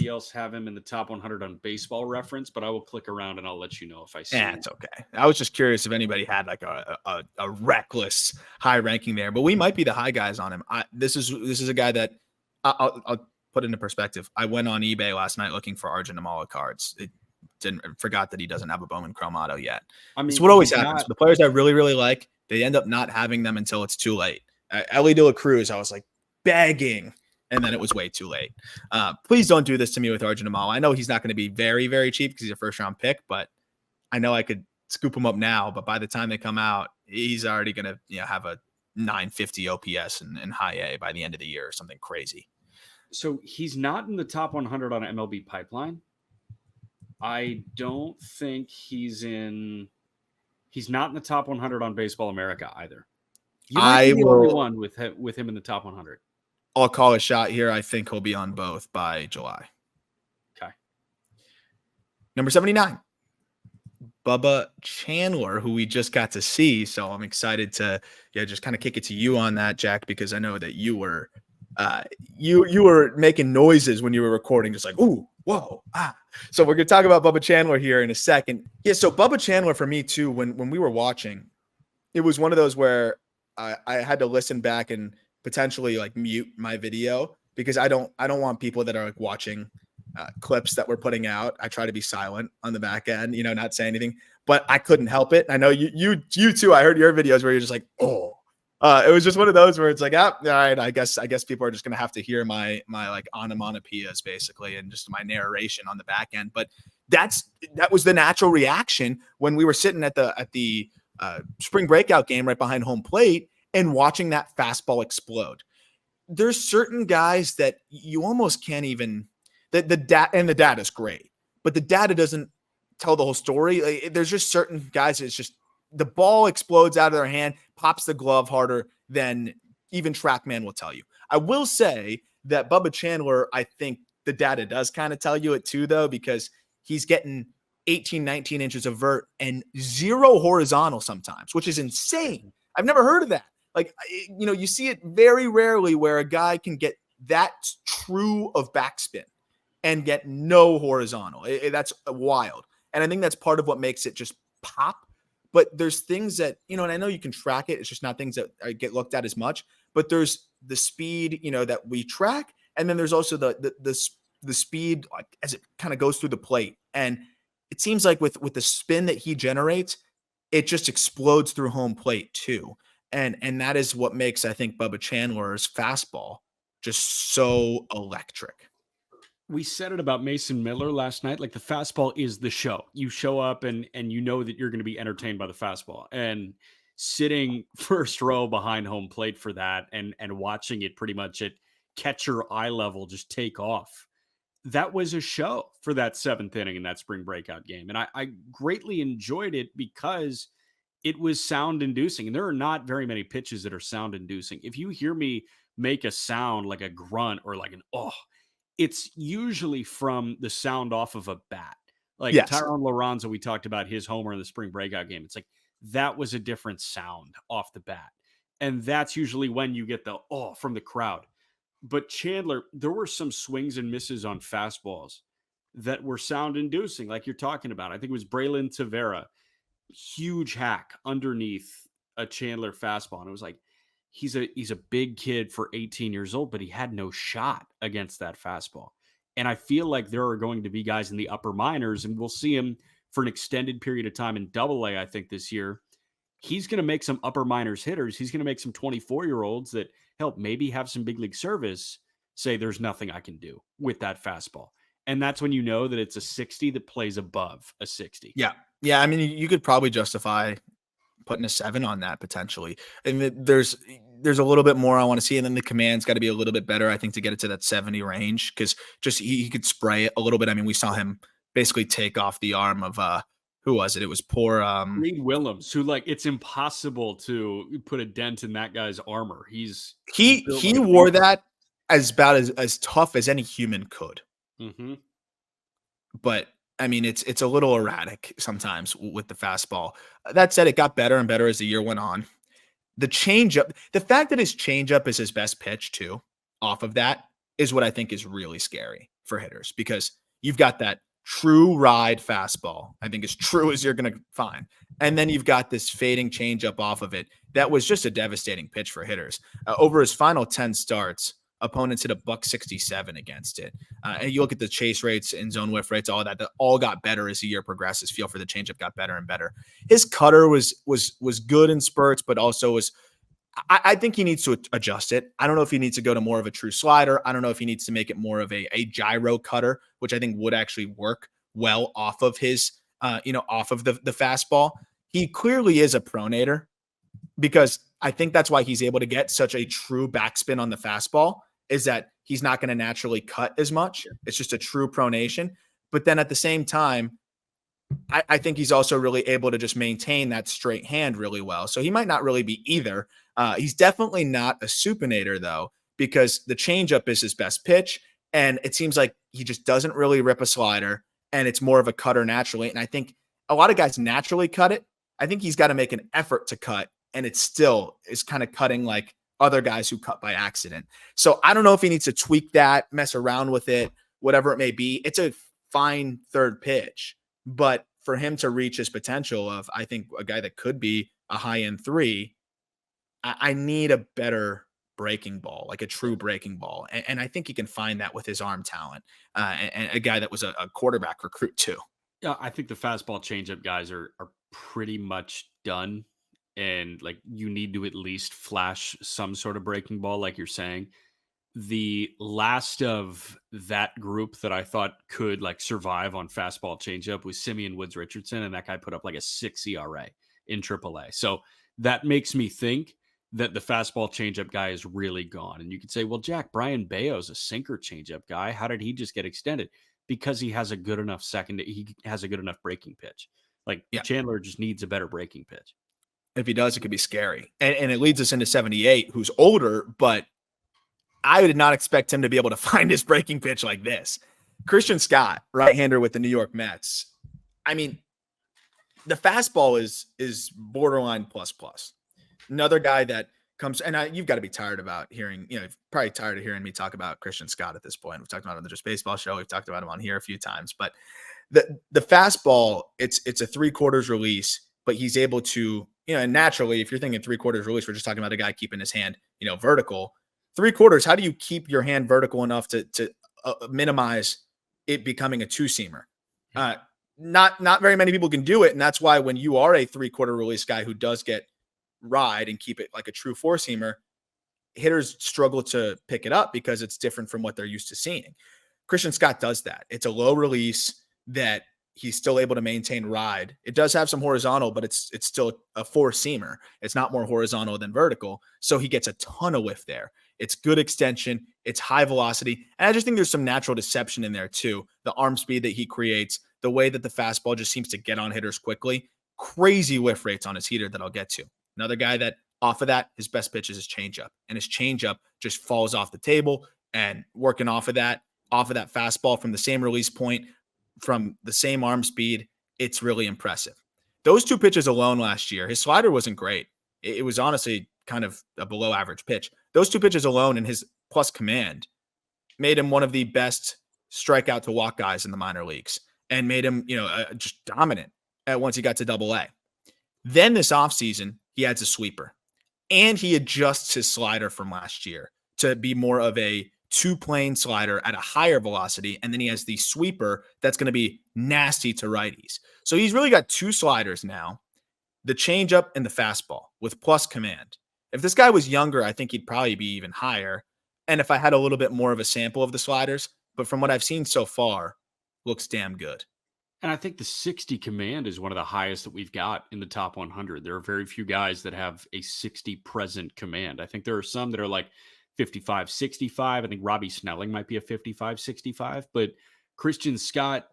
else have him in the top 100 on Baseball Reference, but I will click around and I'll let you know if I see. Yeah, it's okay. I was just curious if anybody had like a reckless high ranking there, but we might be the high guys on him. This is a guy that I'll put into perspective. I went on eBay last night looking for Arjun Nimmala cards. Forgot that he doesn't have a Bowman Chrome Auto yet. I mean, it's what always happens. The players I really, really like, they end up not having them until it's too late. Ellie De La Cruz, I was like begging, and then it was way too late. Please don't do this to me with Arjun Nimmala. I know he's not going to be very, very cheap because he's a first-round pick, but I know I could scoop him up now. But by the time they come out, he's already going to have a 950 OPS and high A by the end of the year or something crazy. So he's not in the top 100 on MLB Pipeline. I don't think he's not in the top 100 on Baseball America either. You might be the only one with him in the top 100. I'll call a shot here. I think he'll be on both by July. Okay. Number 79, Bubba Chandler, who we just got to see. So I'm excited to just kind of kick it to you on that, Jack, because I know that you were you were making noises when you were recording, just like, ooh, whoa, ah. So we're going to talk about Bubba Chandler here in a second. Yeah, so Bubba Chandler for me too, when we were watching, it was one of those where I had to listen back and potentially like mute my video because I don't want people that are like watching clips that we're putting out. I try to be silent on the back end, not say anything, but I couldn't help it. I know you too. I heard your videos where you're just like, oh, it was just one of those where it's like, all right, I guess people are just going to have to hear my like onomatopoeias basically, and just my narration on the back end. But that was the natural reaction when we were sitting at the spring breakout game right behind home plate and watching that fastball explode. There's certain guys that you almost can't even, the data is great, but the data doesn't tell the whole story. There's just certain guys, it's just the ball explodes out of their hand, pops the glove harder than even TrackMan will tell you. I will say that Bubba Chandler, I think the data does kind of tell you it too, though, because he's getting 18, 19 inches of vert and 0 horizontal sometimes, which is insane. I've never heard of that. Like, you see it very rarely where a guy can get that true of backspin and get no horizontal. That's wild. And I think that's part of what makes it just pop. But there's things that, and I know you can track it. It's just not things that get looked at as much. But there's the speed, that we track. And then there's also the speed like, as it kind of goes through the plate. And it seems like with the spin that he generates, it just explodes through home plate too. And that is what makes, I think, Bubba Chandler's fastball just so electric. We said it about Mason Miller last night. Like, the fastball is the show. You show up and you know that you're going to be entertained by the fastball. And sitting first row behind home plate for that and watching it pretty much at catcher eye level just take off. That was a show for that seventh inning in that spring breakout game. And I greatly enjoyed it because it was sound inducing. And there are not very many pitches that are sound inducing. If you hear me make a sound like a grunt or like an oh, it's usually from the sound off of a bat. Like Yes. Tyron Lorenzo, we talked about his homer in the spring breakout game. It's like that was a different sound off the bat. And that's usually when you get the oh from the crowd. But Chandler, there were some swings and misses on fastballs that were sound inducing, like you're talking about. I think it was Braylon Tavera, huge hack underneath a Chandler fastball. And it was like, he's a big kid for 18 years old, but he had no shot against that fastball. And I feel like there are going to be guys in the upper minors, and we'll see him for an extended period of time in Double-A, I think, this year. He's going to make some upper minors hitters. He's going to make some 24-year-olds that help maybe have some big league service say there's nothing I can do with that fastball. And that's when you know that it's a 60 that plays above a 60. Yeah. Yeah. I mean, you could probably justify putting a 7 on that potentially. And there's a little bit more I want to see. And then the command's got to be a little bit better, I think, to get it to that 70 range. Cause just he could spray it a little bit. I mean, we saw him basically take off the arm of who was it? It was poor Reed Willems, who like it's impossible to put a dent in that guy's armor. He wore that as about as tough as any human could. Mm-hmm. But I mean, it's a little erratic sometimes with the fastball. That said, it got better and better as the year went on. The changeup, the fact that his changeup is his best pitch too, off of that, is what I think is really scary for hitters, because you've got that true ride fastball, I think as true as you're going to find. And then you've got this fading changeup off of it. That was just a devastating pitch for hitters. Over his final 10 starts, opponents hit a $167 against it. And you look at the chase rates and zone whiff rates, all that all got better as the year progresses. Feel for the changeup got better and better. His cutter was good in spurts, but also was, I think he needs to adjust it. I don't know if he needs to go to more of a true slider. I don't know if he needs to make it more of a gyro cutter, which I think would actually work well off of his, off of the fastball. He clearly is a pronator, because I think that's why he's able to get such a true backspin on the fastball, is that he's not going to naturally cut as much. It's just a true pronation. But then at the same time, I think he's also really able to just maintain that straight hand really well. So he might not really be either. He's definitely not a supinator, though, because the changeup is his best pitch. And it seems like he just doesn't really rip a slider, and it's more of a cutter naturally. And I think a lot of guys naturally cut it. I think he's got to make an effort to cut, and it still is kind of cutting like other guys who cut by accident. So I don't know if he needs to tweak that, mess around with it, whatever it may be. It's a fine third pitch, but for him to reach his potential of, I think, a guy that could be a high-end 3, I need a better breaking ball, like a true breaking ball. And I think he can find that with his arm talent, and a guy that was a quarterback recruit too. Yeah, I think the fastball changeup guys are pretty much done. And like you need to at least flash some sort of breaking ball, like you're saying. The last of that group that I thought could like survive on fastball changeup was Simeon Woods Richardson, and that guy put up like a 6 ERA in AAA. So that makes me think that the fastball changeup guy is really gone. And you could say, well, Jack, Brian Bayo's a sinker changeup guy. How did he just get extended? Because he has a good enough he has a good enough breaking pitch. Like Chandler just needs a better breaking pitch. If he does, it could be scary. And it leads us into 78, who's older, but I did not expect him to be able to find his breaking pitch like this. Christian Scott, right-hander with the New York Mets. I mean, the fastball is borderline plus. Another guy that comes, and you've got to be tired about hearing, probably tired of hearing me talk about Christian Scott at this point. We've talked about him on the Just Baseball show. We've talked about him on here a few times, but the fastball, it's a 3/4 release, but he's able to, and naturally, if you're thinking 3/4 release, we're just talking about a guy keeping his hand, vertical. 3/4, how do you keep your hand vertical enough to minimize it becoming a 2-seamer? Not very many people can do it. And that's why when you are a 3/4 release guy who does get ride and keep it like a true 4-seamer, hitters struggle to pick it up because it's different from what they're used to seeing. Christian Scott does that. It's a low release that he's still able to maintain ride. It does have some horizontal, but it's still a four-seamer. It's not more horizontal than vertical. So he gets a ton of whiff there. It's good extension. It's high velocity. And I just think there's some natural deception in there too. The arm speed that he creates, the way that the fastball just seems to get on hitters quickly. Crazy whiff rates on his heater that I'll get to. Another guy that off of that, his best pitch is his changeup. And his changeup just falls off the table, and working off of that fastball from the same release point, from the same arm speed, it's really impressive. Those two pitches alone last year, his slider wasn't great. It was honestly kind of a below average pitch. Those two pitches alone and his plus command made him one of the best strikeout to walk guys in the minor leagues, and made him, just dominant once he got to Double-A. Then this offseason, he adds a sweeper, and he adjusts his slider from last year to be more of a two-plane slider at a higher velocity, and then he has the sweeper that's going to be nasty to righties. So he's really got two sliders now, the changeup and the fastball with plus command. If this guy was younger, I think he'd probably be even higher, and if I had a little bit more of a sample of the sliders, but from what I've seen so far, looks damn good. And I think the 60 command is one of the highest that we've got in the top 100. There are very few guys that have a 60 present command. I think there are some that are like 55, 65. I think Robbie Snelling might be a 55, 65. But Christian Scott,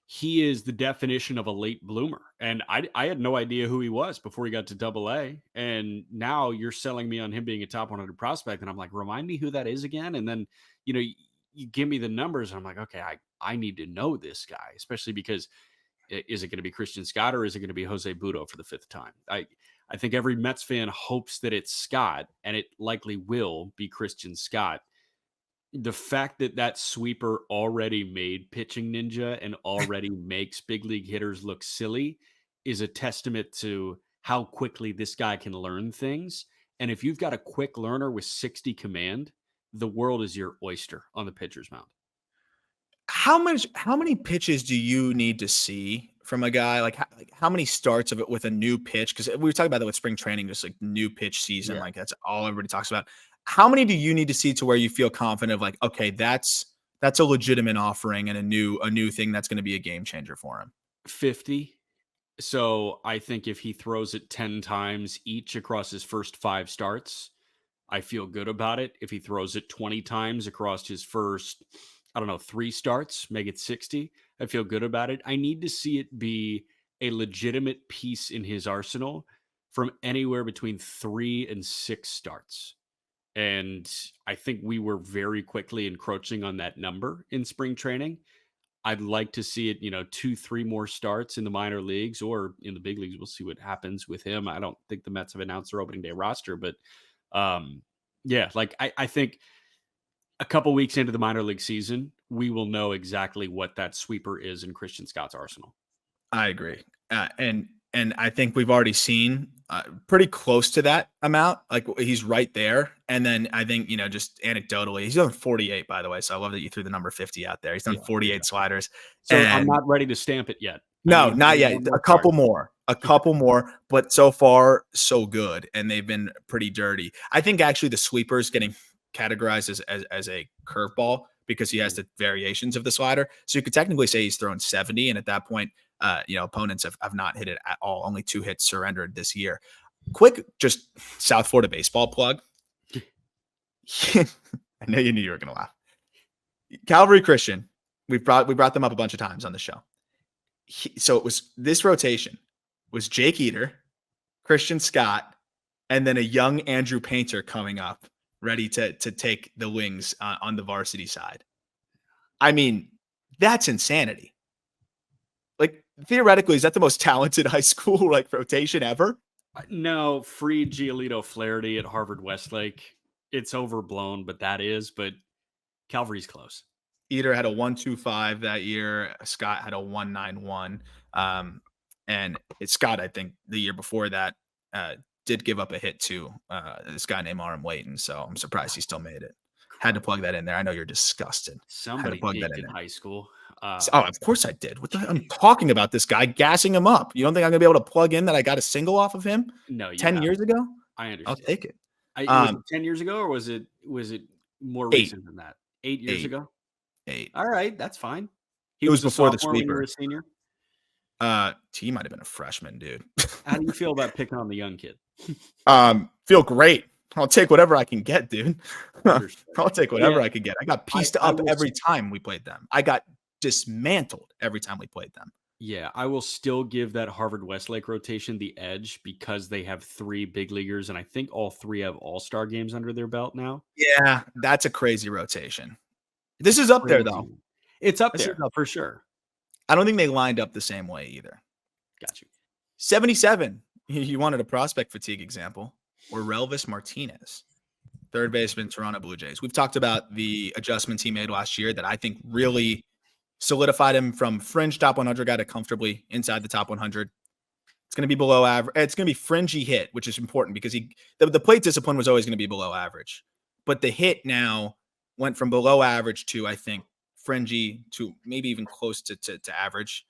he is the definition of a late bloomer. And I had no idea who he was before he got to Double-A. And now you're selling me on him being a top 100 prospect. And I'm like, remind me who that is again. And then, you give me the numbers. And I'm like, okay, I need to know this guy, especially because is it going to be Christian Scott or is it going to be Jose Butto for the fifth time? I think every Mets fan hopes that it's Scott, and it likely will be Christian Scott. The fact that that sweeper already made Pitching Ninja and already makes big league hitters look silly is a testament to how quickly this guy can learn things. And if you've got a quick learner with 60 command, the world is your oyster on the pitcher's mound. How many pitches do you need to see from a guy? Like how many starts of it with a new pitch? Because we were talking about that with spring training, just like new pitch season. Yeah. Like that's all everybody talks about. How many do you need to see to where you feel confident of like, okay, that's a legitimate offering and a new thing that's going to be a game changer for him? 50. So I think if he throws it 10 times each across his first 5 starts, I feel good about it. If he throws it 20 times across his first, 3 starts, make it 60, I feel good about it. I need to see it be a legitimate piece in his arsenal from anywhere between 3 and 6 starts. And I think we were very quickly encroaching on that number in spring training. I'd like to see it, 2-3 more starts in the minor leagues or in the big leagues. We'll see what happens with him. I don't think the Mets have announced their opening day roster, but I think a couple weeks into the minor league season, we will know exactly what that sweeper is in Christian Scott's arsenal. I agree. And I think we've already seen pretty close to that amount. Like he's right there. And then I think, just anecdotally, he's done 48, by the way. So I love that you threw the number 50 out there. He's done 48 sliders. So I'm not ready to stamp it yet. No, not yet. A couple more, but so far so good. And they've been pretty dirty. I think actually the sweeper is getting categorized as a curveball because he has the variations of the slider. So you could technically say he's thrown 70. And at that point, opponents have not hit it at all. Only 2 hits surrendered this year. Quick, just South Florida baseball plug. I know you knew you were going to laugh. Calvary Christian. We brought them up a bunch of times on the show. So it was this rotation was Jake Eater, Christian Scott, and then a young Andrew Painter coming up, ready to take the wings on the varsity side. I mean, that's insanity. Like theoretically, is that the most talented high school rotation ever? No, free Giolito Flaherty at Harvard Westlake. It's overblown, but Calvary's close. Eater had a 1.25 that year. Scott had a 1.91. And Scott, I think the year before that, did give up a hit to this guy named Aram Layton. So I'm surprised he still made it. Had to plug that in there. I know you're disgusted. Somebody plug that in high school. Of course I did. I'm talking about this guy, gassing him up. You don't think I'm going to be able to plug in that I got a single off of him? No, 10 years ago? I understand. I'll take it. Was it 10 years ago or was it more recent than that? 8 years ago? 8. All right, that's fine. He It was was a before the sophomore when you were sweeper. a senior? He might have been a freshman, dude. How do you feel about picking on the young kid? Feel great. I'll take whatever I can get, dude. Understood. I'll take whatever Yeah, I can get. I got pieced I up will every time we played them. I got dismantled every time we played them. Yeah, I will still give that Harvard Westlake rotation the edge because they have 3 big leaguers, and I think all 3 have all-star games under their belt now. Yeah, that's a crazy rotation. This is up there, though. Crazy. It's up This is there up for there. sure. I don't think they lined up the same way either. Got you. 77. You wanted a prospect fatigue example. Orelvis Martinez, third baseman, Toronto Blue Jays. We've talked about the adjustments he made last year that I think really solidified him from fringe top 100 guy to comfortably inside the top 100. It's going to be below average. It's going to be fringy hit, which is important because the plate discipline was always going to be below average. But the hit now went from below average to, I think, fringy to maybe even close to average.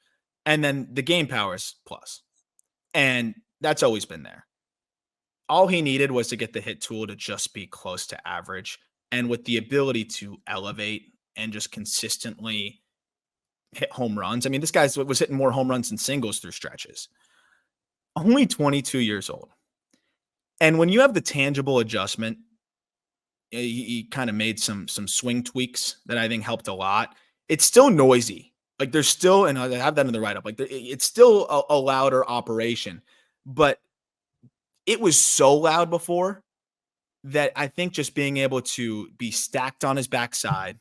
And then the game power is plus. And that's always been there. All he needed was to get the hit tool to just be close to average. And with the ability to elevate and just consistently hit home runs. I mean, this guy was hitting more home runs than singles through stretches. Only 22 years old. And when you have the tangible adjustment, he kind of made some swing tweaks that I think helped a lot. It's still noisy. Like there's still, and I have that in the write-up, like it's still a louder operation, but it was so loud before that I think just being able to be stacked on his backside,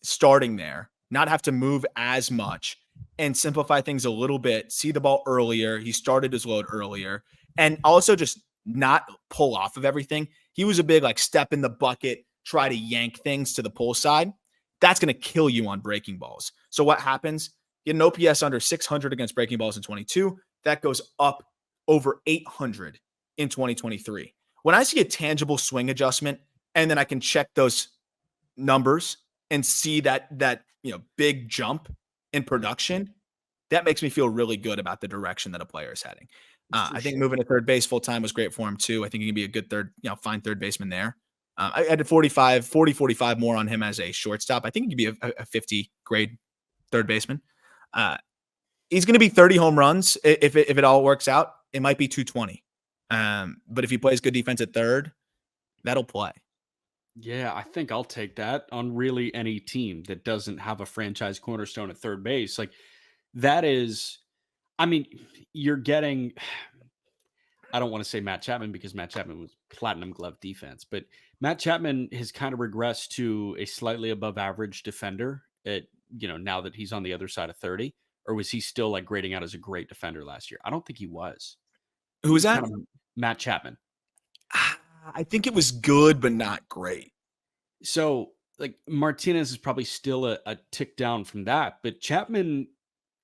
starting there, not have to move as much and simplify things a little bit, see the ball earlier. He started his load earlier and also just not pull off of everything. He was a big like step in the bucket, try to yank things to the pull side. That's going to kill you on breaking balls. So what happens? You get an OPS under 600 against breaking balls in 22. That goes up over 800 in 2023. When I see a tangible swing adjustment and then I can check those numbers and see that big jump in production, that makes me feel really good about the direction that a player is heading. I think moving to third base full time was great for him too. I think he can be a good fine third baseman there. I had 45 more on him as a shortstop. I think he could be a 50 grade third baseman. He's going to be 30 home runs if it all works out. It might be 220. But if he plays good defense at third, that'll play. Yeah, I think I'll take that on really any team that doesn't have a franchise cornerstone at third base. Like that is, I mean, you're getting, I don't want to say Matt Chapman because Matt Chapman was platinum glove defense, but Matt Chapman has kind of regressed to a slightly above average defender now that he's on the other side of 30, or was he still like grading out as a great defender last year? I don't think he was. Who was that? Kind of Matt Chapman. I think it was good, but not great. So like Martinez is probably still a tick down from that, but Chapman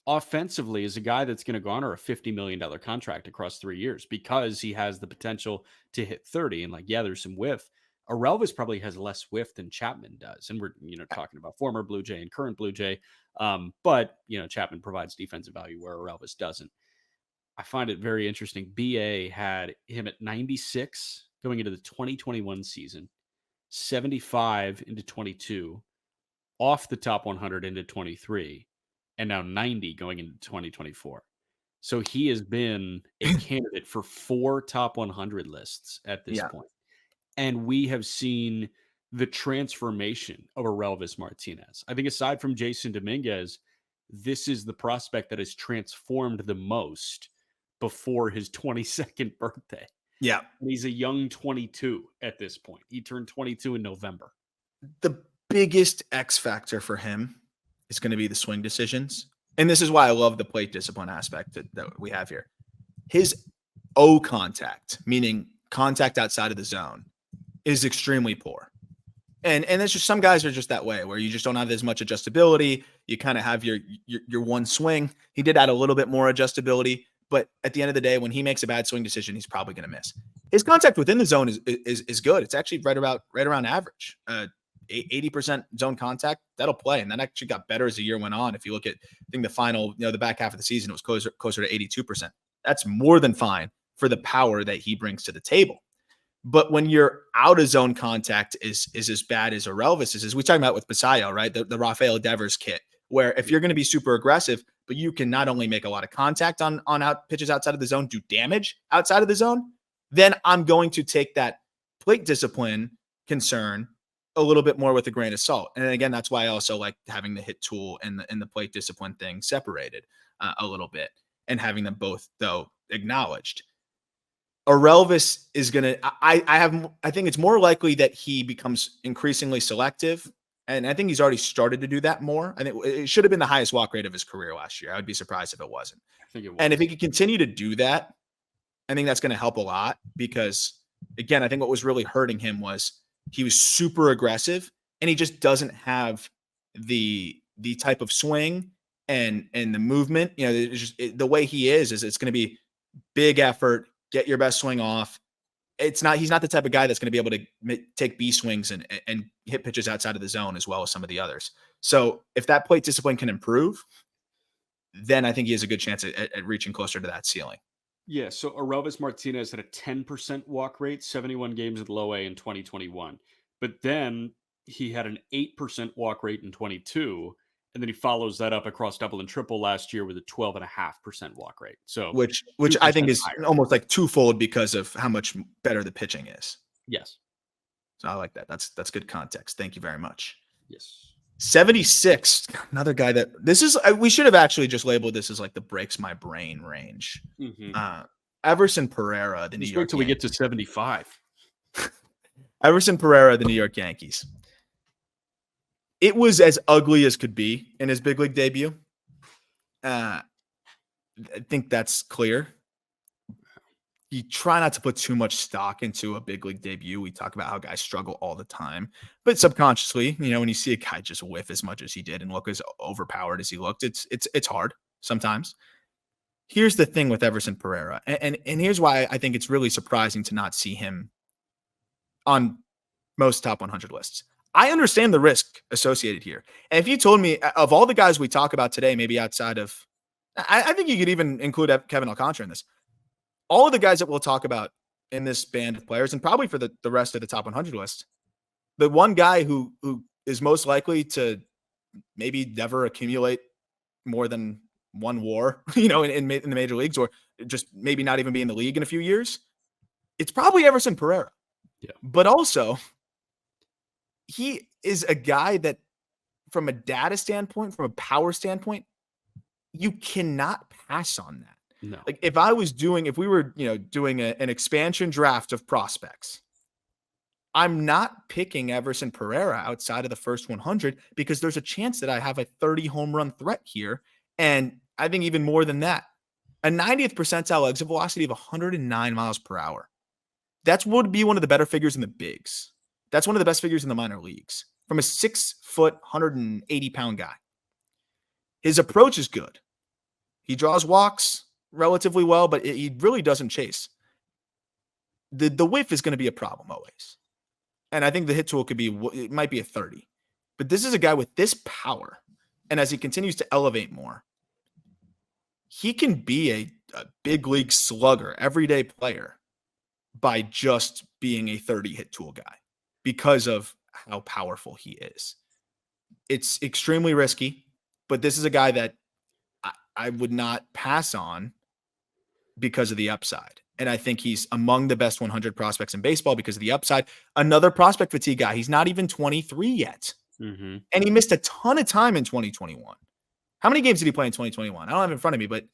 offensively is a guy that's going to garner a $50 million contract across 3 years because he has the potential to hit 30. And like, yeah, there's some whiff. Orelvis probably has less whiff than Chapman does. And we're, talking about former Blue Jay and current Blue Jay. But Chapman provides defensive value where Orelvis doesn't. I find it very interesting. BA had him at 96 going into the 2021 season, 75 into 22, off the top 100 into 23, and now 90 going into 2024. So he has been a candidate for 4 top 100 lists at this point. And we have seen the transformation of Orelvis Martinez. I think aside from Jason Dominguez, this is the prospect that has transformed the most before his 22nd birthday. Yeah. And he's a young 22 at this point. He turned 22 in November. The biggest X factor for him is going to be the swing decisions. And this is why I love the plate discipline aspect that we have here. His O contact, meaning contact outside of the zone, is extremely poor. And it's just some guys are just that way where you just don't have as much adjustability. You kind of have your one swing. He did add a little bit more adjustability, but at the end of the day, when he makes a bad swing decision, he's probably going to miss. His contact within the zone is good. It's actually right around average. 80% zone contact, that'll play. And that actually got better as the year went on. If you look at, I think the final, the back half of the season, it was closer to 82%. That's more than fine for the power that he brings to the table. But when your out of zone contact is as bad as Orelvis is, we talking about with Basayo, right? The Rafael Devers kit where if you're going to be super aggressive, but you can not only make a lot of contact on out pitches outside of the zone, do damage outside of the zone, then I'm going to take that plate discipline concern a little bit more with a grain of salt. And again, that's why I also like having the hit tool and the plate discipline thing separated a little bit and having them both though acknowledged. Orelvis is going to, I think it's more likely that he becomes increasingly selective. And I think he's already started to do that more. I think it should have been the highest walk rate of his career last year. I would be surprised if it wasn't. I think it was. And if he could continue to do that, I think that's going to help a lot because, again, I think what was really hurting him was he was super aggressive and he just doesn't have the type of swing and the movement. You know, it's just the way he is it's going to be big effort, get your best swing off. He's not the type of guy that's going to be able to take B swings and hit pitches outside of the zone as well as some of the others. So if that plate discipline can improve, then I think he has a good chance at reaching closer to that ceiling. Yeah. So Orelvis Martinez had a 10% walk rate, 71 games at low A in 2021. But then he had an 8% walk rate in 22. And then he follows that up across double and triple last year with a 12.5% walk rate. So which I think is higher. Almost like twofold because of how much better the pitching is. Yes. So I like that. That's good context. Thank you very much. Yes. 76, another guy that we should have actually just labeled this as like the breaks my brain range. Mm-hmm. Everson Pereira, the New York. Wait till we get to 75. Everson Pereira, the New York Yankees. It was as ugly as could be in his big league debut. I think that's clear. You try not to put too much stock into a big league debut. We talk about how guys struggle all the time, but subconsciously, you know, when you see a guy just whiff as much as he did and look as overpowered as he looked, it's hard sometimes. Here's the thing with Everson Pereira, and here's why I think it's really surprising to not see him on most top 100 lists. I understand the risk associated here. And if you told me of all the guys we talk about today, maybe outside of, I think you could even include Kevin Alcantara in this. All of the guys that we'll talk about in this band of players, and probably for the rest of the top 100 list, the one guy who is most likely to maybe never accumulate more than one WAR, you know, in the major leagues, or just maybe not even be in the league in a few years, it's probably Everson Pereira. Yeah. But also, he is a guy that, from a data standpoint, from a power standpoint, you cannot pass on that. No. Like if we were, you know, doing an expansion draft of prospects, I'm not picking Everson Pereira outside of the first 100 because there's a chance that I have a 30 home run threat here. And I think even more than that, a 90th percentile exit velocity of 109 miles per hour. That would be one of the better figures in the bigs. That's one of the best figures in the minor leagues from a 6 foot, 180 pound guy. His approach is good. He draws walks relatively well, but he really doesn't chase. The whiff is going to be a problem always. And I think the hit tool it might be a 30. But this is a guy with this power. And as he continues to elevate more, he can be a big league slugger, everyday player by just being a 30 hit tool guy because of how powerful he is. It's extremely risky, but this is a guy that I would not pass on because of the upside. And I think he's among the best 100 prospects in baseball because of the upside. Another prospect fatigue guy. He's not even 23 yet. Mm-hmm. And he missed a ton of time in 2021. How many games did he play in 2021? I don't have it in front of me, but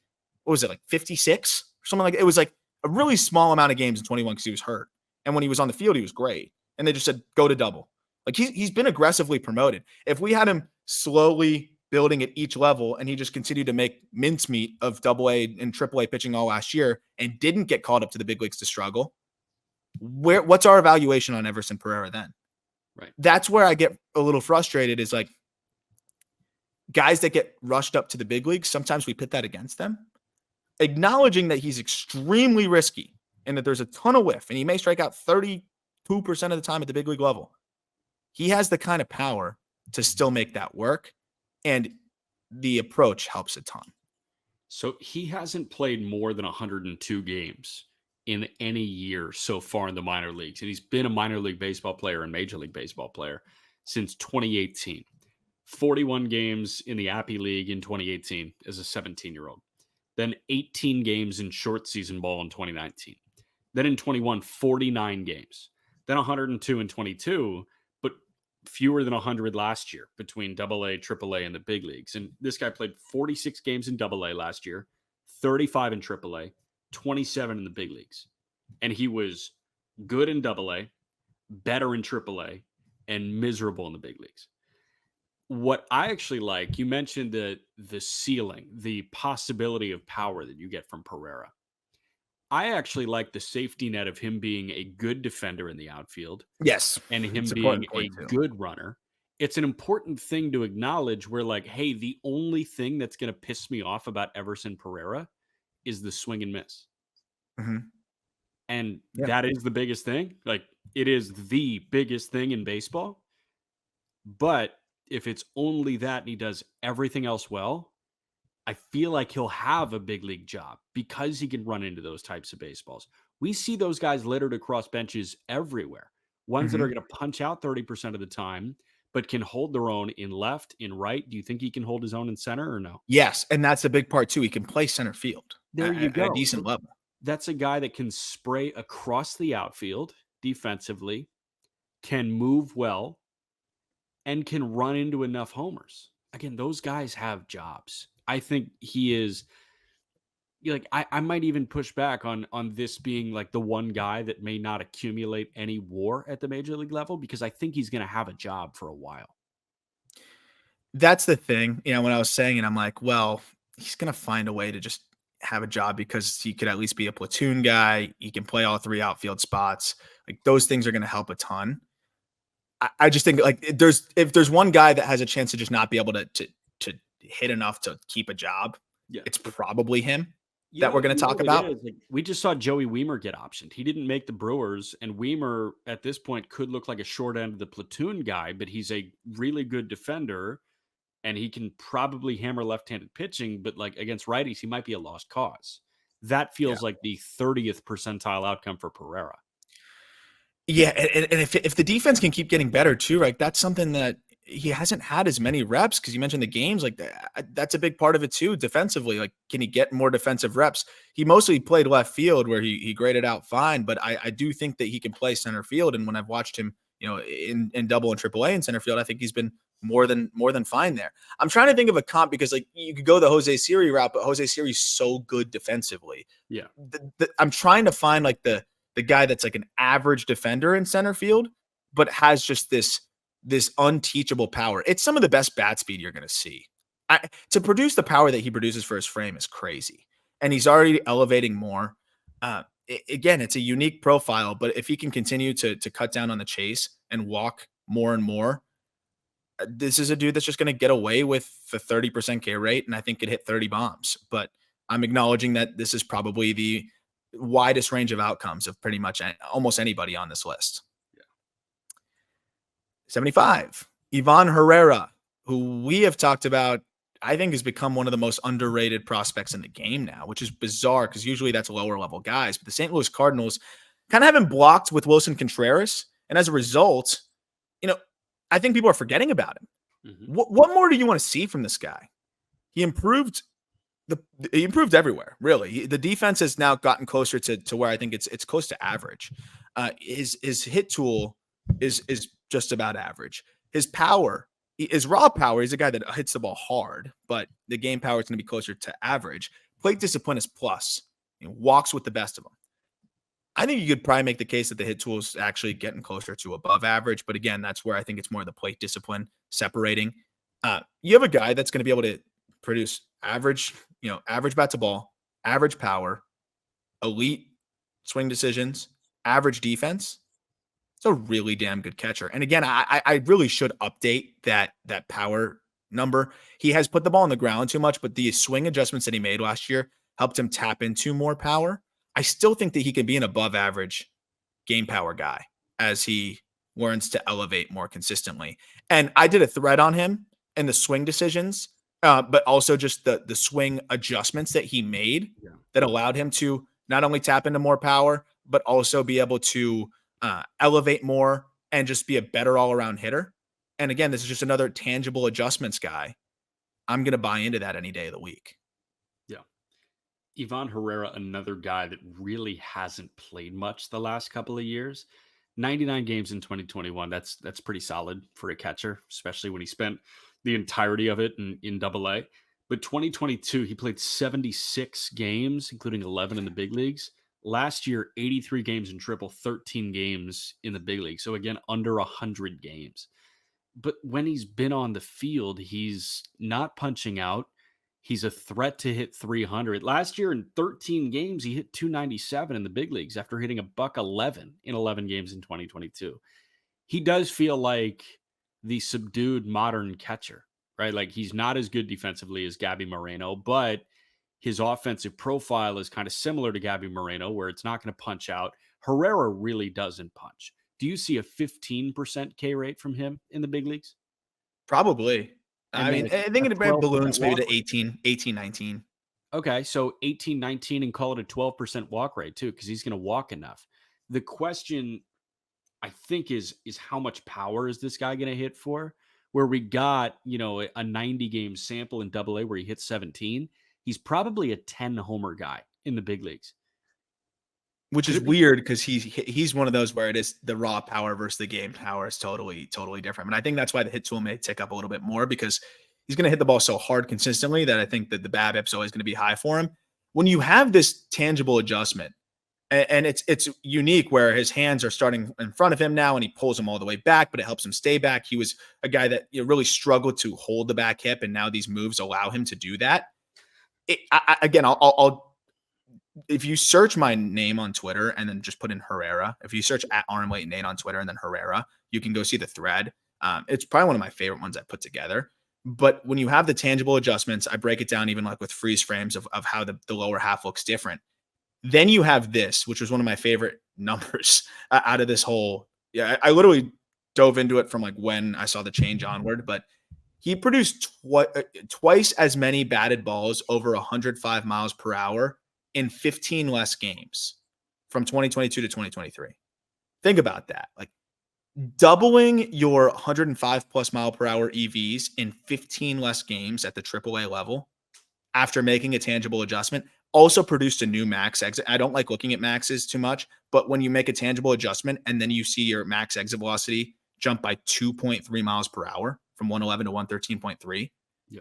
what was it, like 56 or something like that? It was like a really small amount of games in 21 because he was hurt. And when he was on the field, he was great. And they just said, go to double. Like he's been aggressively promoted. If we had him slowly building at each level and he just continued to make mincemeat of AA and AAA pitching all last year and didn't get called up to the big leagues to struggle, what's our evaluation on Everson Pereira then? Right. That's where I get a little frustrated is like guys that get rushed up to the big leagues, sometimes we pit that against them. Acknowledging that he's extremely risky and that there's a ton of whiff and he may strike out 32% of the time at the big league level. He has the kind of power to still make that work. And the approach helps a ton. So he hasn't played more than 102 games in any year so far in the minor leagues. And he's been a minor league baseball player and major league baseball player since 2018. 41 games in the Appy League in 2018 as a 17-year-old. Then 18 games in short season ball in 2019. Then in 21, 49 games. Then 102 in 22, but fewer than 100 last year between AA, AAA, and the big leagues. And this guy played 46 games in AA last year, 35 in AAA, 27 in the big leagues. And he was good in AA, better in AAA, and miserable in the big leagues. What I actually like, you mentioned the ceiling, the possibility of power that you get from Pereira. I actually like the safety net of him being a good defender in the outfield Yes. and him It's an being important a point too. good runner. It's an important thing to acknowledge where, like, hey, the only thing that's going to piss me off about Everson Pereira is the swing and miss. Mhm. And Yeah. that is the biggest thing. Like, it is the biggest thing in baseball. But if it's only that and he does everything else well, I feel like he'll have a big league job because he can run into those types of baseballs. We see those guys littered across benches everywhere. Ones that are Mhm. going to punch out 30% of the time, but can hold their own in left, in right. Do you think he can hold his own in center or no? Yes, and that's a big part too. He can play center field There you at a go. decent level. That's a guy that can spray across the outfield defensively, can move well, and can run into enough homers. Again, those guys have jobs. I think he is like I might even push back on this being like the one guy that may not accumulate any WAR at the major league level because I think he's going to have a job for a while. That's the thing. When I was saying it, I'm like, well, he's gonna find a way to just have a job because he could at least be a platoon guy. He can play all three outfield spots. Like those things are gonna help a ton. I just think like if there's one guy that has a chance to just not be able to hit enough to keep a job, Yeah. it's probably him You that know, we're gonna you know talk what it about. is? Like, we just saw Joey Weimer get optioned. He didn't make the Brewers, and Weimer at this point could look like a short end of the platoon guy, but he's a really good defender, and he can probably hammer left-handed pitching. But like against righties, he might be a lost cause. That Yeah. feels like the 30th percentile outcome for Pereira. Yeah, and if the defense can keep getting better too, right? That's something that he hasn't had as many reps because you mentioned the games like that. That's a big part of it too. Defensively, like can he get more defensive reps? He mostly played left field where he graded out fine, but I do think that he can play center field. And when I've watched him, in double and triple A in center field, I think he's been more than fine there. I'm trying to think of a comp because like you could go the Jose Siri route, but Jose Siri's so good defensively. Yeah. I'm trying to find like the guy that's like an average defender in center field, but has just this unteachable power. It's some of the best bat speed you're going to see. To produce the power that he produces for his frame is crazy, and he's already elevating more. Again, it's a unique profile, but if he can continue to cut down on the chase and walk more and more, this is a dude that's just going to get away with the 30% K rate, and I think could hit 30 bombs. But I'm acknowledging that this is probably the widest range of outcomes of pretty much almost anybody on this list. Yeah. 75, Ivan Herrera, who we have talked about, I think has become one of the most underrated prospects in the game now, which is bizarre because usually that's lower level guys. But the St. Louis Cardinals kind of have him blocked with Wilson Contreras. And as a result, I think people are forgetting about him. Mm-hmm. What more do you want to see from this guy? He improved everywhere, really. The defense has now gotten closer to where I think it's close to average. His hit tool is just about average. His power, his raw power, he's a guy that hits the ball hard, but the game power is going to be closer to average. Plate discipline is plus. He walks with the best of them. I think you could probably make the case that the hit tool is actually getting closer to above average, but again, that's where I think it's more the plate discipline separating. You have a guy that's going to be able to produce average bat to ball, average power, elite swing decisions, average defense. It's a really damn good catcher. And again, I really should update that power number. He has put the ball on the ground too much, but the swing adjustments that he made last year helped him tap into more power. I still think that he can be an above average game power guy as he learns to elevate more consistently. And I did a thread on him and the swing decisions, but also just the swing adjustments that he made that allowed him to not only tap into more power, but also be able to elevate more and just be a better all-around hitter. And again, this is just another tangible adjustments guy. I'm going to buy into that any day of the week. Yeah. Ivan Herrera, another guy that really hasn't played much the last couple of years. 99 games in 2021. That's pretty solid for a catcher, especially when he spent the entirety of it in AA. But 2022, he played 76 games, including 11 in the big leagues. Last year, 83 games in triple, 13 games in the big league. So again, under 100 games. But when he's been on the field, he's not punching out. He's a threat to hit 300. Last year in 13 games, he hit 297 in the big leagues after hitting a buck 11 in 11 games in 2022. He does feel like the subdued modern catcher, right? Like he's not as good defensively as Gabby Moreno, but his offensive profile is kind of similar to Gabby Moreno, where it's not going to punch out. Herrera really doesn't punch. Do you see a 15% K rate from him in the big leagues? Probably. I mean, I think it balloons maybe to 18, 19. Okay, so 18, 19 and call it a 12% walk rate too, because he's going to walk enough. The question, I think, is how much power is this guy going to hit for? Where we got, a 90 game sample in AA where he hit 17. He's probably a 10 homer guy in the big leagues. Which is weird because he's one of those where it is the raw power versus the game power is totally different. And I think that's why the hit tool may tick up a little bit more because he's going to hit the ball so hard consistently that I think that the BABIP's always going to be high for him. When you have this tangible adjustment, and it's unique where his hands are starting in front of him now and he pulls them all the way back, but it helps him stay back. He was a guy that really struggled to hold the back hip, and now these moves allow him to do that. I'll if you search my name on Twitter and then just put in Herrera, if you search at @ArmWaitNate on Twitter and then Herrera, you can go see the thread. It's probably one of my favorite ones I put together. But when you have the tangible adjustments, I break it down even like with freeze frames of how the lower half looks different. Then you have this, which was one of my favorite numbers out of this whole. Yeah, I literally dove into it from like when I saw the change onward, but he produced twice as many batted balls over 105 miles per hour in 15 less games from 2022 to 2023. Think about that. Like doubling your 105 plus mile per hour EVs in 15 less games at the AAA level after making a tangible adjustment also produced a new max exit. I don't like looking at maxes too much, but when you make a tangible adjustment and then you see your max exit velocity jump by 2.3 miles per hour from 111 to 113.3,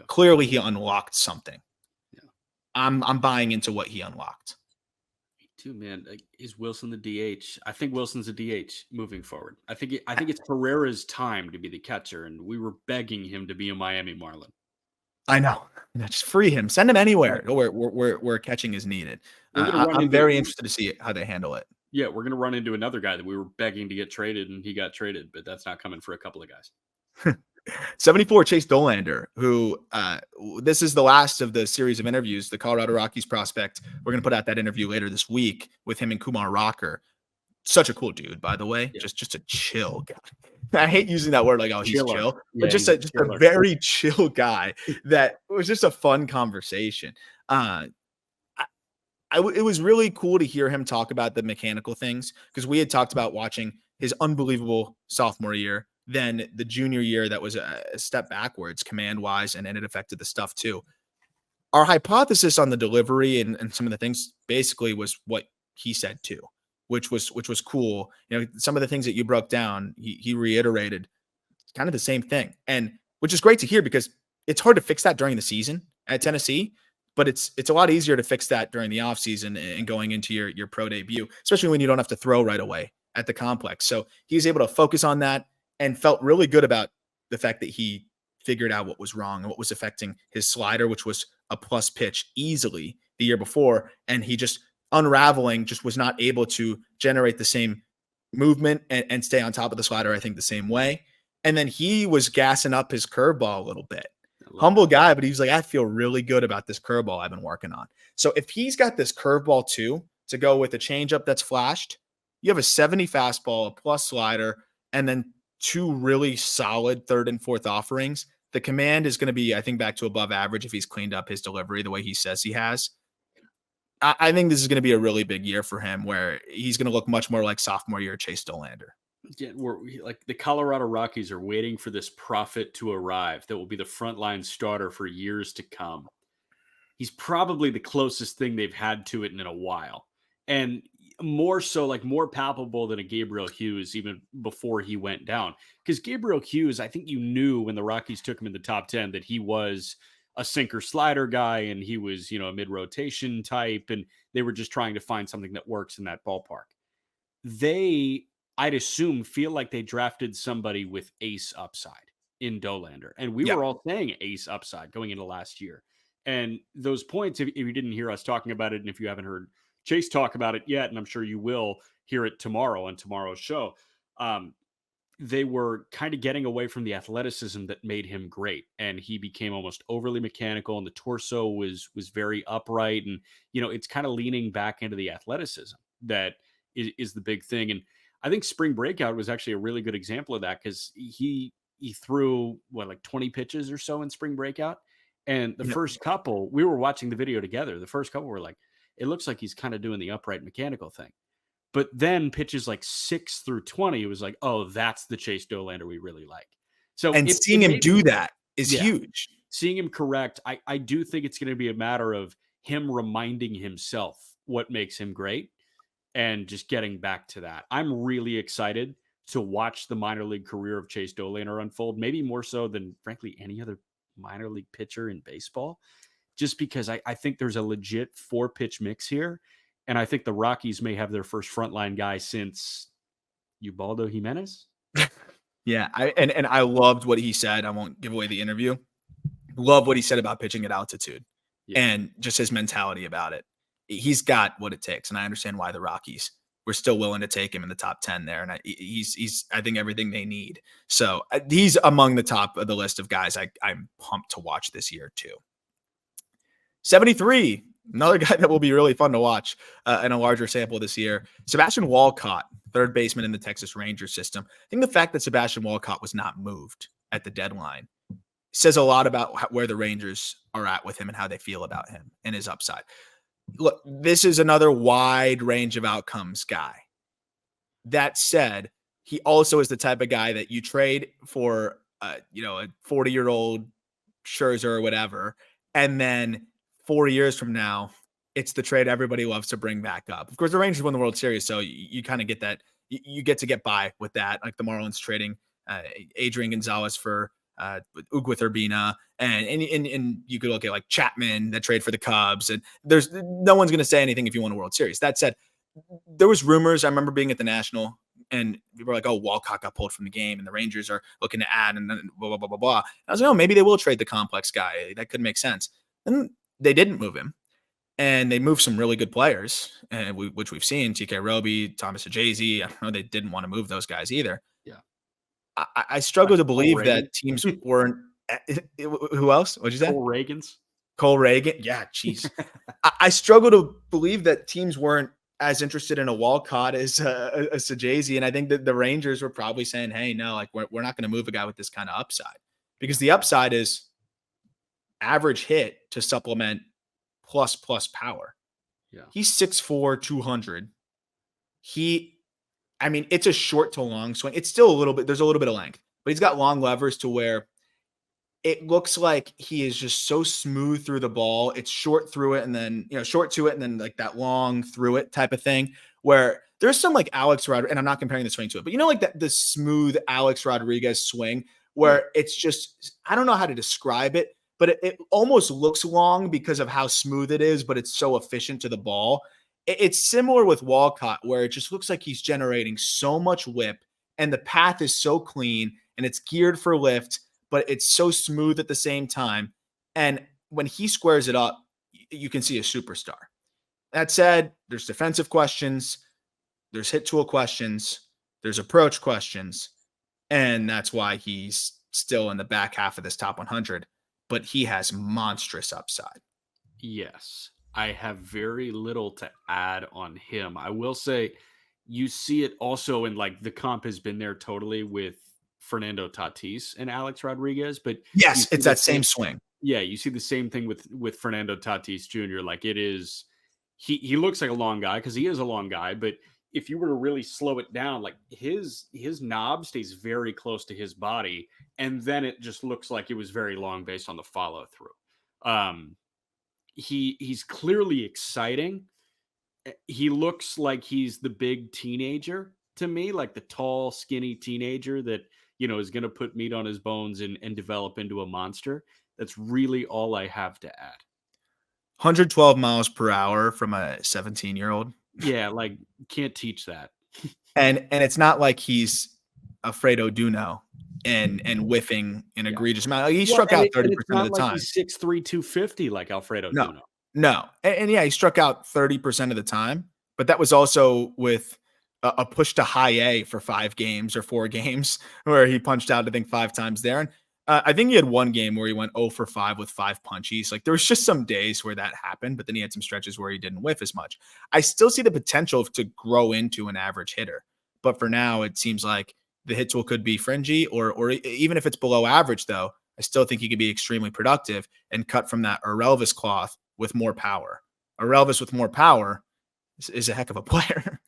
clearly he unlocked something. I'm buying into what he unlocked. Me too, man. Is Wilson the DH? I think Wilson's a DH moving forward. I think it's Pereira's time to be the catcher, and we were begging him to be a Miami Marlin. I know. Just free him. Send him anywhere where catching is needed. I'm very interested to see how they handle it. Yeah, we're going to run into another guy that we were begging to get traded, and he got traded, but that's not coming for a couple of guys. 74 Chase Dollander, who this is the last of the series of interviews, the Colorado Rockies prospect. We're going to put out that interview later this week with him and Kumar Rocker. Such a cool dude, by the way. Yeah. Just a chill guy. I hate using that word like, oh, he's chill, but just a very chill guy that was just a fun conversation. It was really cool to hear him talk about the mechanical things because we had talked about watching his unbelievable sophomore year, then the junior year that was a step backwards command-wise, and it affected the stuff too. Our hypothesis on the delivery and some of the things basically was what he said too, which was cool. Some of the things that you broke down, he reiterated kind of the same thing, and which is great to hear because it's hard to fix that during the season at Tennessee, but it's a lot easier to fix that during the offseason and going into your pro debut, especially when you don't have to throw right away at the complex. So he was able to focus on that and felt really good about the fact that he figured out what was wrong and what was affecting his slider, which was a plus pitch easily the year before. And he just unraveling just was not able to generate the same movement and stay on top of the slider, I think, the same way. And then he was gassing up his curveball a little bit. Humble guy, but he was like, I feel really good about this curveball I've been working on. So if he's got this curveball too, to go with a changeup that's flashed, you have a 70 fastball, a plus slider, and then two really solid third and fourth offerings. The command is going to be, I think, back to above average if he's cleaned up his delivery the way he says he has. I think this is going to be a really big year for him where he's going to look much more like sophomore year Chase Dollander. Yeah, like the Colorado Rockies are waiting for this prophet to arrive that will be the frontline starter for years to come. He's probably the closest thing they've had to it in a while. And more so, like more palpable than a Gabriel Hughes even before he went down. Because Gabriel Hughes, I think you knew when the Rockies took him in the top 10 that he was a sinker slider guy and he was, a mid rotation type. And they were just trying to find something that works in that ballpark. They, I'd assume, feel like they drafted somebody with ace upside in Dollander. And we Yeah. were all saying ace upside going into last year. And those points, if you didn't hear us talking about it, and if you haven't heard Chase talk about it yet, and I'm sure you will hear it tomorrow on tomorrow's show, they were kind of getting away from the athleticism that made him great. And he became almost overly mechanical, and the torso was very upright. And, it's kind of leaning back into the athleticism that is the big thing. And I think spring breakout was actually a really good example of that because he threw like 20 pitches or so in spring breakout. And the first couple, we were watching the video together. The first couple were like, it looks like he's kind of doing the upright mechanical thing. But then pitches like 6 through 20, it was like, oh, that's the Chase Dollander we really like. So seeing him do that is huge. Seeing him correct, I do think it's going to be a matter of him reminding himself what makes him great and just getting back to that. I'm really excited to watch the minor league career of Chase Dollander unfold, maybe more so than, frankly, any other minor league pitcher in baseball, just because I think there's a legit 4-pitch mix here. And I think the Rockies may have their first frontline guy since Ubaldo Jimenez. Yeah. I loved what he said. I won't give away the interview. Love what he said about pitching at altitude and just his mentality about it. He's got what it takes. And I understand why the Rockies were still willing to take him in the top 10 there. And he's I think everything they need. So he's among the top of the list of guys I'm pumped to watch this year too. 73, another guy that will be really fun to watch in a larger sample this year. Sebastian Walcott, third baseman in the Texas Rangers system. I think the fact that Sebastian Walcott was not moved at the deadline says a lot about where the Rangers are at with him and how they feel about him and his upside. Look, this is another wide range of outcomes guy. That said, he also is the type of guy that you trade for, a 40-year-old Scherzer or whatever, and then 4 years from now, it's the trade everybody loves to bring back up. Of course, the Rangers won the World Series, so you kind of get that. You get to get by with that, like the Marlins trading Adrian Gonzalez for Ugueth Urbina, and you could look at like Chapman that trade for the Cubs, and there's no one's going to say anything if you won a World Series. That said, there was rumors. I remember being at the National, and people were like, "Oh, Walcott got pulled from the game, and the Rangers are looking to add," and then blah blah blah blah blah. And I was like, "Oh, maybe they will trade the complex guy. That could make sense." And they didn't move him, and they moved some really good players, which we've seen: TK Roby, Thomas Ajazi. I know they didn't want to move those guys either. Yeah. I struggle to believe that teams weren't. Who else? What'd you say? Cole Reagan. Yeah, jeez. I struggle to believe that teams weren't as interested in a Walcott as a Sajazi, and I think that the Rangers were probably saying, "Hey, no, like we're not going to move a guy with this kind of upside because the upside is average hit to supplement plus power." Yeah, he's 6'4", 200. It's a short to long swing. It's still there's a little bit of length, but he's got long levers to where it looks like he is just so smooth through the ball. It's short through it and then, short to it and then like that long through it type of thing where there's some like Alex Rodriguez, and I'm not comparing the swing to it, but like that, the smooth Alex Rodriguez swing where it's just, I don't know how to describe it, but it almost looks long because of how smooth it is, but it's so efficient to the ball. It's similar with Walcott where it just looks like he's generating so much whip and the path is so clean and it's geared for lift, but it's so smooth at the same time. And when he squares it up, you can see a superstar. That said, there's defensive questions, there's hit tool questions, there's approach questions, and that's why he's still in the back half of this top 100, but he has monstrous upside. Yes. I have very little to add on him. I will say you see it also in like the comp has been there totally with Fernando Tatis and Alex Rodriguez, but yes, it's that same swing. Yeah, you see the same thing with Fernando Tatis Jr. Like it is, he looks like a long guy because he is a long guy, but if you were to really slow it down, like his knob stays very close to his body, and then it just looks like it was very long based on the follow through. He's clearly exciting. He looks like he's the big teenager to me, like the tall, skinny teenager that, is going to put meat on his bones and develop into a monster. That's really all I have to add. 112 miles per hour from a 17-year-old. Yeah, like can't teach that. And it's not like he's Alfredo Duno and whiffing an egregious amount. Like, he struck out 30% of the time. He's 6'3", 250 like Alfredo Duno. No. And yeah, he struck out 30% of the time, but that was also with a push to high A for 5 games or 4 games where he punched out, I think, 5 times there. And I think he had one game where he went 0 for 5 with 5 punchies. Like, there was just some days where that happened, but then he had some stretches where he didn't whiff as much. I still see the potential to grow into an average hitter, but for now, it seems like the hit tool could be fringy, or even if it's below average, though, I still think he could be extremely productive and cut from that Orelvis cloth with more power. Orelvis with more power is a heck of a player.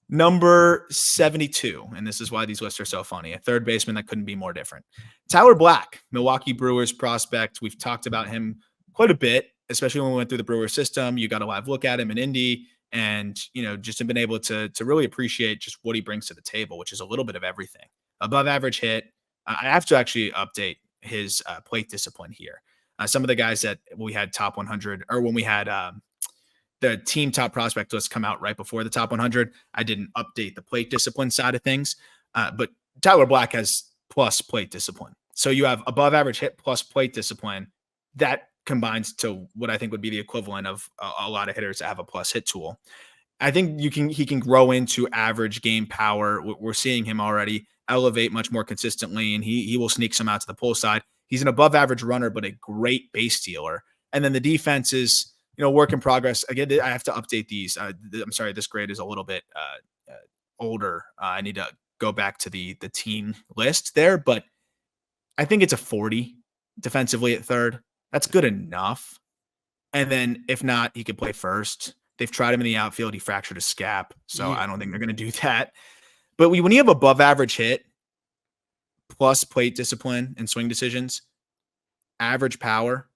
Number 72, and this is why these lists are so funny, a third baseman that couldn't be more different. Tyler Black, Milwaukee Brewers prospect. We've talked about him quite a bit, especially when we went through the Brewer system. You got a live look at him in Indy, and just have been able to really appreciate just what he brings to the table, which is a little bit of everything. Above average hit. I have to actually update his plate discipline here. Some of the guys that we had top 100, or when we had the team top prospect list come out right before the top 100, I didn't update the plate discipline side of things. But Tyler Black has plus plate discipline. So you have above average hit plus plate discipline. That combines to what I think would be the equivalent of a lot of hitters that have a plus hit tool. I think he can grow into average game power. We're seeing him already elevate much more consistently, and he will sneak some out to the pull side. He's an above average runner, but a great base stealer. And then the defense is, work in progress. Again, I have to update these. I'm sorry, this grade is a little bit older. I need to go back to the team list there, but I think it's a 40 defensively at third. That's good enough. And then if not, he could play first. They've tried him in the outfield. He fractured his scap, so I don't think they're going to do that. But when you have above average hit plus plate discipline and swing decisions, average power,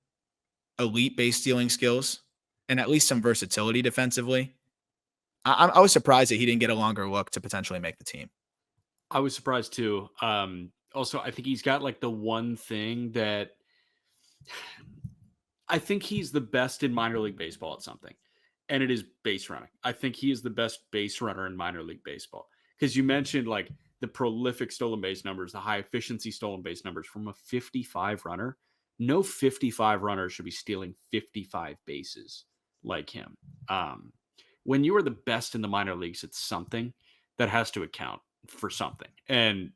elite base stealing skills, and at least some versatility defensively, I was surprised that he didn't get a longer look to potentially make the team. I was surprised too. Also, I think he's got like the one thing that I think he's the best in minor league baseball at something, and it is base running. I think he is the best base runner in minor league baseball, because you mentioned like the prolific stolen base numbers, the high efficiency stolen base numbers from a 55 runner. No 55 runner should be stealing 55 bases like him. When you are the best in the minor leagues, it's something that has to account for something. And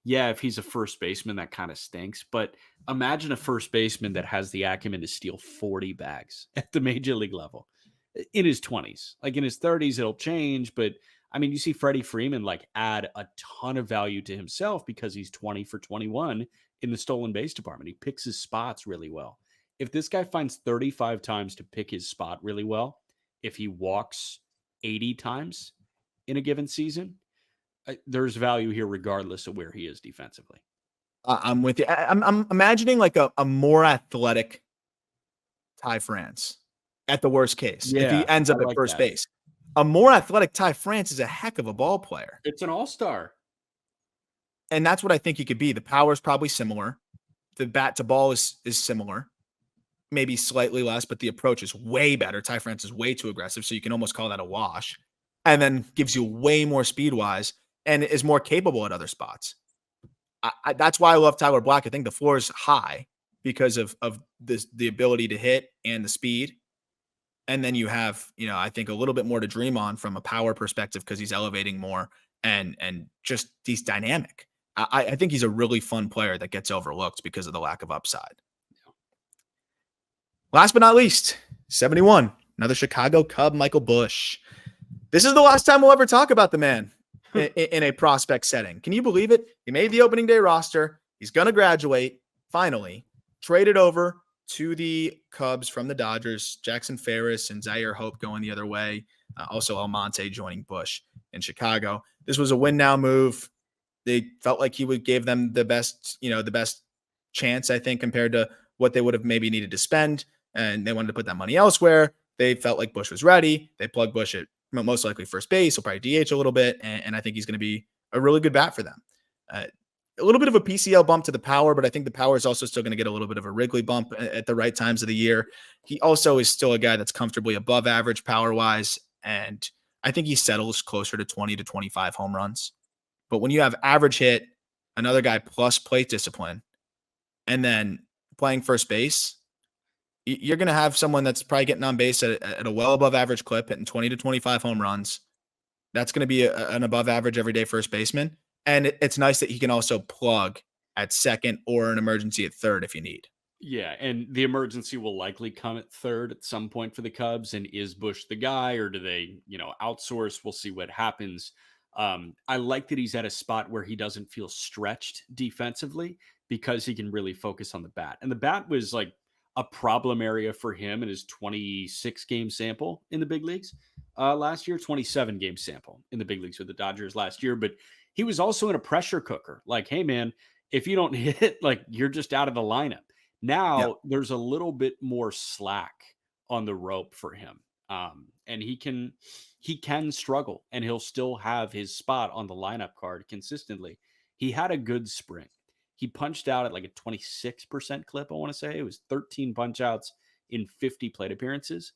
yeah, if he's a first baseman, that kind of stinks. But imagine a first baseman that has the acumen to steal 40 bags at the major league level in his 20s. Like in his 30s, it'll change. But I mean, you see Freddie Freeman like add a ton of value to himself because he's 20 for 21 in the stolen base department. He picks his spots really well. If this guy finds 35 times to pick his spot really well, if he walks 80 times in a given season, there's value here regardless of where he is defensively. I'm with you. I'm imagining like a more athletic Ty France at the worst case. If he ends up at first base. A more athletic Ty France is a heck of a ball player. It's an all-star. And that's what I think he could be. The power is probably similar. The bat to ball is similar. Maybe slightly less, but the approach is way better. Ty France is way too aggressive, so you can almost call that a wash. And then gives you way more speed-wise and is more capable at other spots. That's why I love Tyler Black. I think the floor is high because of the ability to hit and the speed. And then you have, I think a little bit more to dream on from a power perspective because he's elevating more and just he's dynamic. I think he's a really fun player that gets overlooked because of the lack of upside. Last but not least, 71, another Chicago Cub, Michael Busch. This is the last time we'll ever talk about the man in a prospect setting. Can you believe it? He made the opening day roster. He's going to graduate, finally, traded over to the Cubs from the Dodgers. Jackson Ferris and Zaire Hope going the other way. Also Almonte joining Busch in Chicago. This was a win now move. They felt like he would give them the best chance, I think, compared to what they would have maybe needed to spend. And they wanted to put that money elsewhere. They felt like Busch was ready. They plugged Busch at most likely first base. He'll probably DH a little bit. And I think he's going to be a really good bat for them. A little bit of a PCL bump to the power, but I think the power is also still going to get a little bit of a Wrigley bump at the right times of the year. He also is still a guy that's comfortably above average power-wise, and I think he settles closer to 20 to 25 home runs. But when you have average hit, another guy plus plate discipline, and then playing first base, you're going to have someone that's probably getting on base at a well above average clip, hitting 20 to 25 home runs. That's going to be an above average everyday first baseman. And it's nice that he can also plug at second or an emergency at third if you need. Yeah, and the emergency will likely come at third at some point for the Cubs. And is Busch the guy, or do they, outsource? We'll see what happens. I like that he's at a spot where he doesn't feel stretched defensively because he can really focus on the bat. And the bat was like a problem area for him in his 26 game sample in the big leagues last year, 27 game sample in the big leagues with the Dodgers last year. But he was also in a pressure cooker. Like, hey, man, if you don't hit, like, you're just out of the lineup. Now there's a little bit more slack on the rope for him. And he can struggle, and he'll still have his spot on the lineup card consistently. He had a good spring. He punched out at like a 26% clip, I want to say. It was 13 punch outs in 50 plate appearances,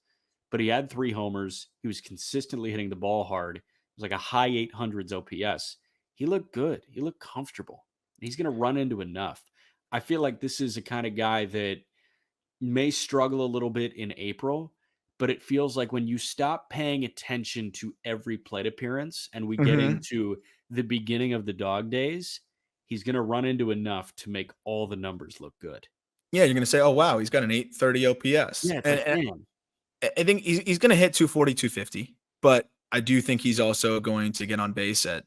but he had 3 homers. He was consistently hitting the ball hard. It was like a high 800s OPS. He looked good. He looked comfortable. He's going to run into enough. I feel like this is a kind of guy that may struggle a little bit in April, but it feels like when you stop paying attention to every plate appearance and we get into the beginning of the dog days, he's going to run into enough to make all the numbers look good. Yeah, you're going to say, oh, wow, he's got an 830 OPS. Yeah, man. I think he's going to hit 240, 250, but I do think he's also going to get on base at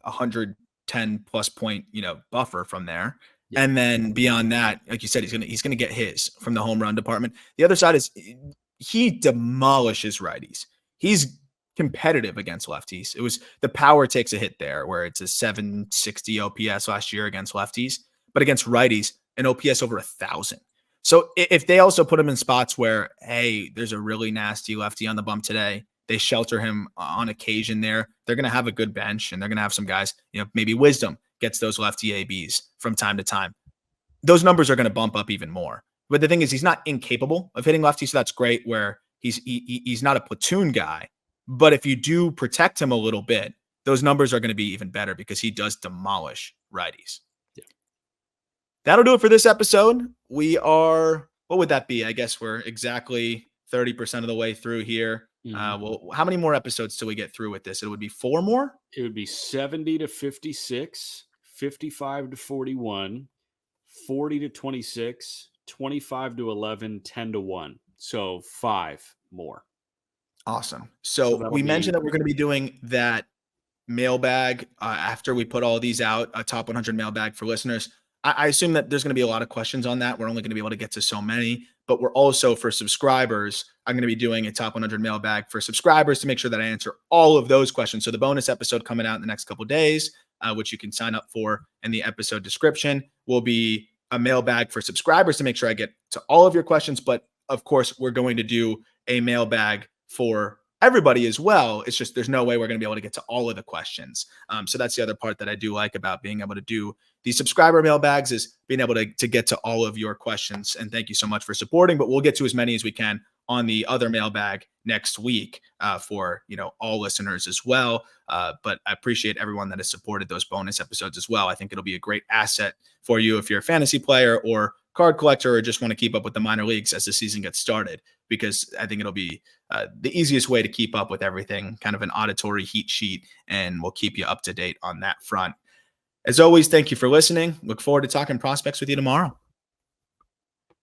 110 plus point, buffer from there. Yeah. And then beyond that, like you said, he's going to get his from the home run department. The other side is he demolishes righties. He's competitive against lefties. It was the power takes a hit there where it's a 760 OPS last year against lefties, but against righties, an OPS over 1,000. So if they also put him in spots where, hey, there's a really nasty lefty on the bump today, they shelter him on occasion there, they're going to have a good bench, and they're going to have some guys, maybe Wisdom gets those lefty ABs from time to time. Those numbers are going to bump up even more. But the thing is, he's not incapable of hitting lefties, so that's great where he's not a platoon guy. But if you do protect him a little bit, those numbers are going to be even better because he does demolish righties. Yeah. That'll do it for this episode. We are, what would that be? I guess we're exactly 30% of the way through here. Well, how many more episodes till we get through with this? It would be 4 more? It would be 70 to 56, 55 to 41, 40 to 26, 25 to 11, 10 to 1. So 5 more. Awesome. So we mentioned that we're going to be doing that mailbag after we put all these out, a top 100 mailbag for listeners. I assume that there's going to be a lot of questions on that. We're only going to be able to get to so many, but we're also, for subscribers, I'm going to be doing a top 100 mailbag for subscribers to make sure that I answer all of those questions. So the bonus episode coming out in the next couple of days, which you can sign up for in the episode description, will be a mailbag for subscribers to make sure I get to all of your questions. But of course, we're going to do a mailbag for everybody as well. It's just there's no way we're going to be able to get to all of the questions. So that's the other part that I do like about being able to do these subscriber mailbags, is being able to get to all of your questions. And thank you so much for supporting, but we'll get to as many as we can on the other mailbag next week for all listeners as well. But I appreciate everyone that has supported those bonus episodes as well. I think it'll be a great asset for you if you're a fantasy player or card collector or just want to keep up with the minor leagues as the season gets started, because I think it'll be the easiest way to keep up with everything, kind of an auditory heat sheet, and we'll keep you up to date on that front. As always, thank you for listening. Look forward to talking prospects with you tomorrow.